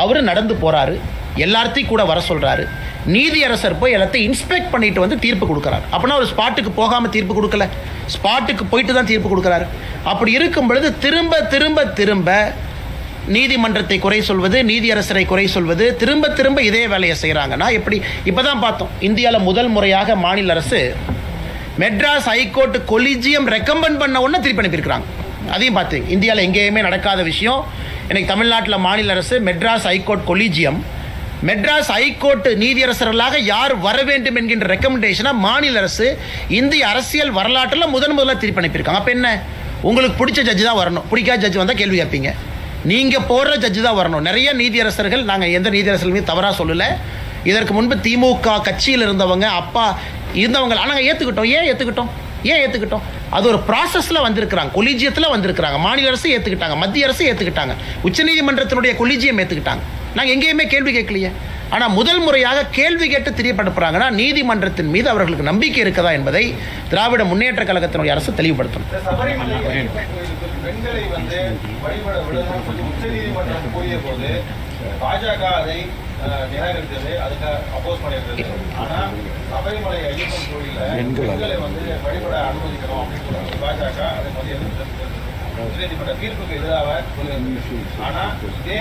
அவர் நடந்து போகிறாரு, எல்லாத்தையும் கூட வர சொல்கிறாரு. நீதியரசர் போய் எல்லாத்தையும் இன்ஸ்பெக்ட் பண்ணிட்டு தீர்ப்பு கொடுக்குறாரு. அப்படின்னா ஒரு ஸ்பாட்டுக்கு போகாமல் தீர்ப்பு கொடுக்கல, ஸ்பாட்டுக்கு போயிட்டு தான் தீர்ப்பு கொடுக்குறாரு. அப்படி இருக்கும் பொழுது திரும்ப திரும்ப திரும்ப நீதிமன்றத்தை குறை சொல்வது, நீதியரசரை குறை சொல்வது, திரும்ப திரும்ப இதே வேலையை செய்கிறாங்கன்னா எப்படி? இப்போ தான் பார்த்தோம், இந்தியாவில் முதல் முறையாக மாநில அரசு மெட்ராஸ் ஹைகோர்ட் கொலிஜியம் ரெக்கமெண்ட் பண்ண உடனே திருப்பி அனுப்பியிருக்கிறாங்க. அதையும் பார்த்தீங்க, இந்தியாவில் எங்கேயுமே நடக்காத விஷயம். இன்னைக்கு தமிழ்நாட்டில் மாநில அரசு Madras High Court collegium, Madras High Court நீதியரசர்களாக யார் வர வேண்டும் என்கின்ற ரெக்கமெண்டேஷனை மாநில அரசு இந்திய அரசியல் வரலாற்றில் முதல்ல திருப்பி அனுப்பியிருக்காங்க. அப்போ என்ன, உங்களுக்கு பிடிச்ச ஜட்ஜு தான் வரணும், பிடிக்காத ஜட்ஜு வந்தால் கேள்வி கேட்பீங்க. நீங்கள் போடுற ஜட்ஜு தான் வரணும். நிறைய நீதியரசர்கள், நாங்கள் எந்த நீதியரசர்கள் மீது தவறாக சொல்லலை, இதற்கு முன்பு திமுக கட்சியில் இருந்தவங்க அப்பா இருந்தவங்க, ஆனால் ஏற்றுக்கிட்டோம். அது ஒரு ப்ராசஸில் வந்திருக்கிறாங்க, கொலிஜியத்தில் வந்திருக்கிறாங்க. மாநில அரசு ஏற்றுக்கிட்டாங்க, மத்திய அரசு ஏற்றுக்கிட்டாங்க, உச்சநீதிமன்றத்தினுடைய கொலிஜியம் ஏற்றுக்கிட்டாங்க. நாங்கள் எங்கேயுமே கேள்வி கேட்கலையே. ஆனால் முதல் முறையாக கேள்வி கேட்டு தெரியப்படுத்துறாங்கன்னா நீதிமன்றத்தின் மீது அவர்களுக்கு நம்பிக்கை இருக்கதா என்பதை திராவிட முன்னேற்ற கழகத்தினுடைய அரசு தெளிவுபடுத்தணும். பெண்களை வழிபட விடலாம் சொல்லி உச்சநீதிமன்றம் கூறிய போது பாஜக அதை நிராகரித்தது, அதுக்கு அப்போஸ் பண்ணியிருந்தது. ஆனால் சபரிமலை ஐயப்பன் கோயிலில் பெண்களை வழிபட அனுமதிக்கணும் அப்படின்னு சொல்றாங்க பாஜக. அதை உச்சநீதிமன்ற தீர்ப்புக்கு எதிராக சொல்லியிருந்தது. ஆனால் இதே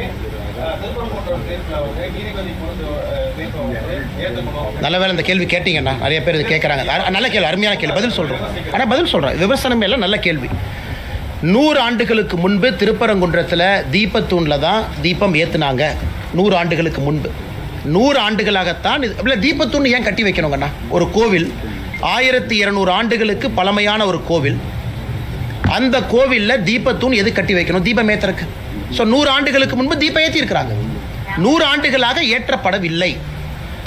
திருப்பரங்குன்றம் தீர்ப்பில் நீதிபதி கொடுத்த தீர்ப்பை ஏற்றுக்கணும். நல்ல வேலை இந்த கேள்வி கேட்டீங்கண்ணா, நிறைய பேர் இது கேட்குறாங்க. நல்ல கேள்வி, அருமையான கேள்வி, பதில் சொல்கிறோம். ஆனால் பதில் சொல்கிறேன், விமர்சனம் எல்லாம் நல்ல கேள்வி. 100 ஆண்டுகளுக்கு முன்பு திருப்பரங்குன்றத்தில் தீபத்தூணில் தான் தீபம் ஏற்றுனாங்க. 100 ஆண்டுகளுக்கு முன்பு, 100 ஆண்டுகளாகத்தான் இல்லை தீபத்தூண் ஏன் கட்டி வைக்கணுங்கண்ணா? ஒரு கோவில் 1200 ஆண்டுகளுக்கு பழமையான ஒரு கோவில், அந்த கோவிலில் தீபத்தூண் எது கட்டி வைக்கணும்? தீபம் ஏற்றுறக்கு. ஸோ 100 ஆண்டுகளுக்கு முன்பு தீபம் ஏற்றிருக்கிறாங்க, 100 ஆண்டுகளாக ஏற்றப்படவில்லை.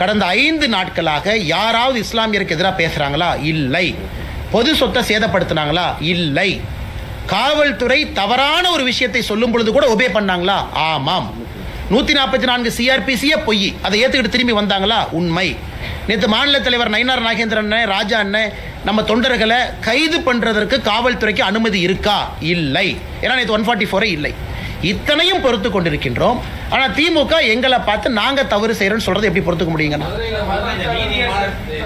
கடந்த 5 நாட்களாக யாராவது இஸ்லாமியருக்கு எதிராக பேசுகிறாங்களா? இல்லை. பொது சொத்தை சேதப்படுத்தினாங்களா? இல்லை. காவல்துறை தவறான ஒரு விஷயத்தை சொல்லும் பொழுது கூட ஒபே பண்ணாங்களா? ஆமாம். 144 சிஆர்பிசியே பொய், அதை ஏற்றுக்கிட்டு திரும்பி வந்தாங்களா? உண்மை. நேற்று மாநில தலைவர் நயினார் நாகேந்திரன் அண்ணன், ராஜா அண்ணன், நம்ம தொண்டர்களை கைது பண்ணுறதற்கு காவல்துறைக்கு அனுமதி இருக்கா? இல்லை. ஏன்னா நேற்று 144 இல்லை. இத்தனையும் பொறுத்து கொண்டிருக்கின்றோம். ஆனால் திமுக எங்களை பார்த்து நாங்கள் தவறு செய்கிறோன்னு சொல்கிறது எப்படி பொறுத்துக்க முடியுங்கண்ணா?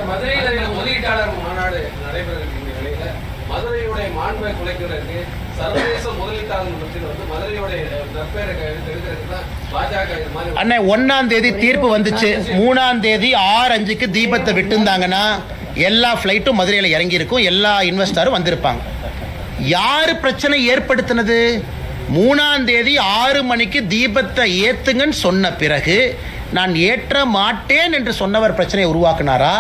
மதுரையில் முதலீட்டாளர் மாநாடு நடைபெறுகின்ற நிலையில மதுரையுடைய மாண்பை குலைக்கிறதுக்கு சர்வதேச முதலீட்டாளர் மத்தியில் வந்து மதுரையுடைய நற்பெயரை எடுக்கிறதுக்கு தான் பாஜக இது மாதிரி. அண்ணன் 1ஆம் தேதி தீர்ப்பு வந்துச்சு. 3ஆம் தேதி 6-5க்கு தீபத்தை விட்டுருந்தாங்கன்னா எல்லா ஃப்ளைட்டும் மதுரையில் இறங்கி இருக்கும், எல்லா இன்வெஸ்டரும் வந்திருப்பாங்க. யார் பிரச்சனை ஏற்படுத்தினது? 3ஆம் தேதி 6 மணிக்கு தீபத்தை ஏத்துங்கன்னு சொன்ன பிறகு நான் ஏற்ற மாட்டேன் என்று சொன்னவர் பிரச்சனையை உருவாக்குனாரா,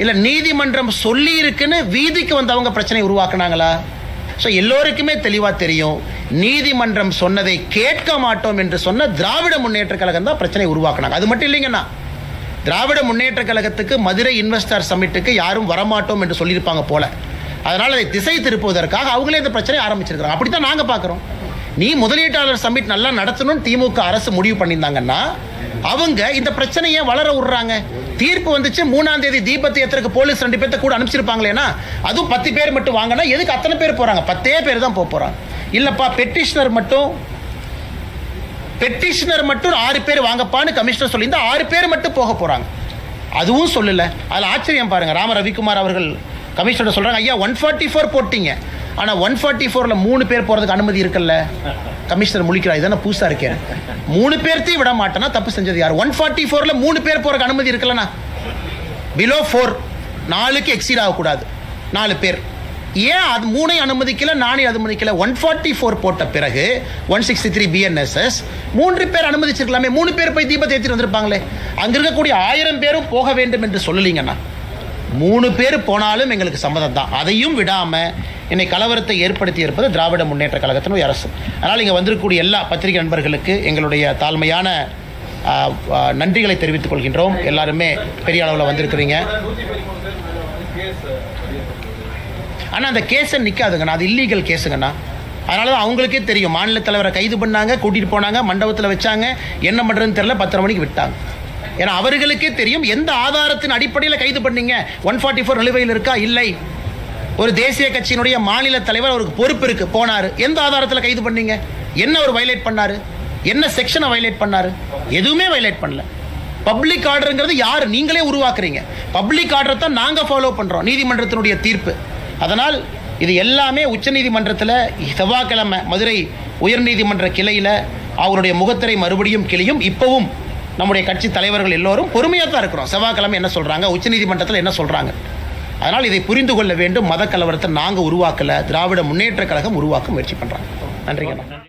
இல்லை நீதிமன்றம் சொல்லி இருக்குன்னு வீதிக்கு வந்தவங்க பிரச்சனை உருவாக்குனாங்களா? ஸோ எல்லோருக்குமே தெளிவாக தெரியும், நீதிமன்றம் சொன்னதை கேட்க மாட்டோம் என்று சொன்ன திராவிட முன்னேற்ற கழகம் தான் பிரச்சனை உருவாக்குனாங்க. அது மட்டும் இல்லைங்கண்ணா, திராவிட முன்னேற்ற கழகத்துக்கு மதுரை இன்வெஸ்டர் சமிட்டுக்கு யாரும் வரமாட்டோம் என்று சொல்லியிருப்பாங்க போல. அதனால் அதை திசை திருப்புவதற்காக அவங்களே இந்த பிரச்சனையை ஆரம்பிச்சிருக்கிறாங்க. அப்படி தான் நாங்கள் பார்க்குறோம். நீ முதலீட்டாளர் சமிட் நல்லா நடத்தணும்னு திமுக அரசு முடிவு பண்ணியிருந்தாங்கன்னா அவங்க இந்த பிரச்சனையை வளர விடுறாங்க. தீர்ப்பு வந்துச்சு, 3ஆம் தேதி தீபத்தை ஏத்துறதுக்கு போலீஸ் 2 பேர்த்த கூட அனுப்பிச்சிருப்பாங்களேனா, அதுவும் 10 பேர் மட்டும் வாங்கினா எதுக்கு அத்தனை பேர் போகிறாங்க? 10 பேர் தான் போகிறாங்க. இல்லைப்பா பெட்டிஷனர் மட்டும் 6 பேர் வாங்கப்பான்னு கமிஷனர் சொல்லியிருந்தா 6 பேர் மட்டும் போக போகிறாங்க. அதுவும் சொல்லலை. அதில் ஆச்சரியம் பாருங்கள், ராம ரவிக்குமார் அவர்கள் கமிஷனர் சொல்கிறாங்க, ஐயா 144 போட்டிங்க, ஆனால் 144ல் 3 பேர் போகிறதுக்கு அனுமதி இருக்குல்ல. கமிஷனர் முழிக்கிறார், இதான புதுசாக இருக்கேன், 3 பேர்த்தையும் விட மாட்டேன்னா தப்பு செஞ்சது யார்? 144ல் 3 பேர் போகிறதுக்கு அனுமதி இருக்குல்லண்ணா. பிலோ 4 4க்கு எக்ஸீட் ஆகக்கூடாது, 4 பேர். ஏன் அது 3 அனுமதிக்கல, 4 அனுமதிக்கல? 144 போட்ட பிறகு 163 BNSS 3 பேர் அனுமதிச்சிருக்கலாமே. 3 பேர் போய் தீபத்தை ஏற்றிட்டு வந்திருப்பாங்களே. அங்கே இருக்கக்கூடிய 1000 பேரும் போக வேண்டும் என்று சொல்லலீங்கண்ணா. 3 பேர் போனாலும் எங்களுக்கு சம்மதம் தான். அதையும் விடாமல் இன்னைக்கு கலவரத்தை ஏற்படுத்தி இருப்பது திராவிட முன்னேற்ற கழகத்தினுடைய அரசு. அதனால் இங்கே வந்திருக்கக்கூடிய எல்லா பத்திரிகை நண்பர்களுக்கு எங்களுடைய தாழ்மையான நன்றிகளை தெரிவித்துக் கொள்கின்றோம். எல்லாருமே பெரிய அளவில் வந்திருக்கிறீங்க. ஆனால் அந்த கேஸை நிற்காதுங்கண்ணா, அது இல்லீகல் கேஸுங்கண்ணா. அதனால தான் அவங்களுக்கே தெரியும், மாநில தலைவரை கைது பண்ணாங்க, கூட்டிகிட்டு போனாங்க, மண்டபத்தில் வச்சாங்க, என்ன பண்ணுறதுன்னு தெரியல, 10:30 மணிக்கு விட்டாங்க. ஏன்னா அவர்களுக்கே தெரியும் எந்த ஆதாரத்தின் அடிப்படையில் கைது பண்ணீங்க. 144 நிலுவையில் இருக்கா? இல்லை. ஒரு தேசிய கட்சியினுடைய மாநில தலைவர், அவருக்கு பொறுப்பு இருக்கு, போனார். எந்த ஆதாரத்தில் கைது பண்ணீங்க? என்ன ஒரு வயலேட் பண்ணாரு? என்ன செக்ஷனை வயலேட் பண்ணாரு? எதுவுமே வயலேட் பண்ணல. பப்ளிக் ஆர்டருங்கிறது யார்? நீங்களே உருவாக்குறீங்க. பப்ளிக் ஆர்டரை தான் நாங்கள் ஃபாலோ பண்ணுறோம், நீதிமன்றத்தினுடைய தீர்ப்பு. அதனால் இது எல்லாமே உச்சநீதிமன்றத்தில் செவ்வாய்க்கிழமை மதுரை உயர்நீதிமன்ற கிளையில் அவருடைய முகத்திரை மறுபடியும் கிளையும். இப்போவும் நம்முடைய கட்சி தலைவர்கள் எல்லோரும் பொறுமையாக தான் இருக்கிறோம். செவ்வாய்க்கிழமை என்ன சொல்கிறாங்க, உச்சநீதிமன்றத்தில் என்ன சொல்கிறாங்க. அதனால் இதை புரிந்து கொள்ள வேண்டும். மத கலவரத்தை நாங்கள் உருவாக்கலை, திராவிட முன்னேற்ற கழகம் உருவாக்க முயற்சி பண்ணுறாங்க. நன்றிங்க.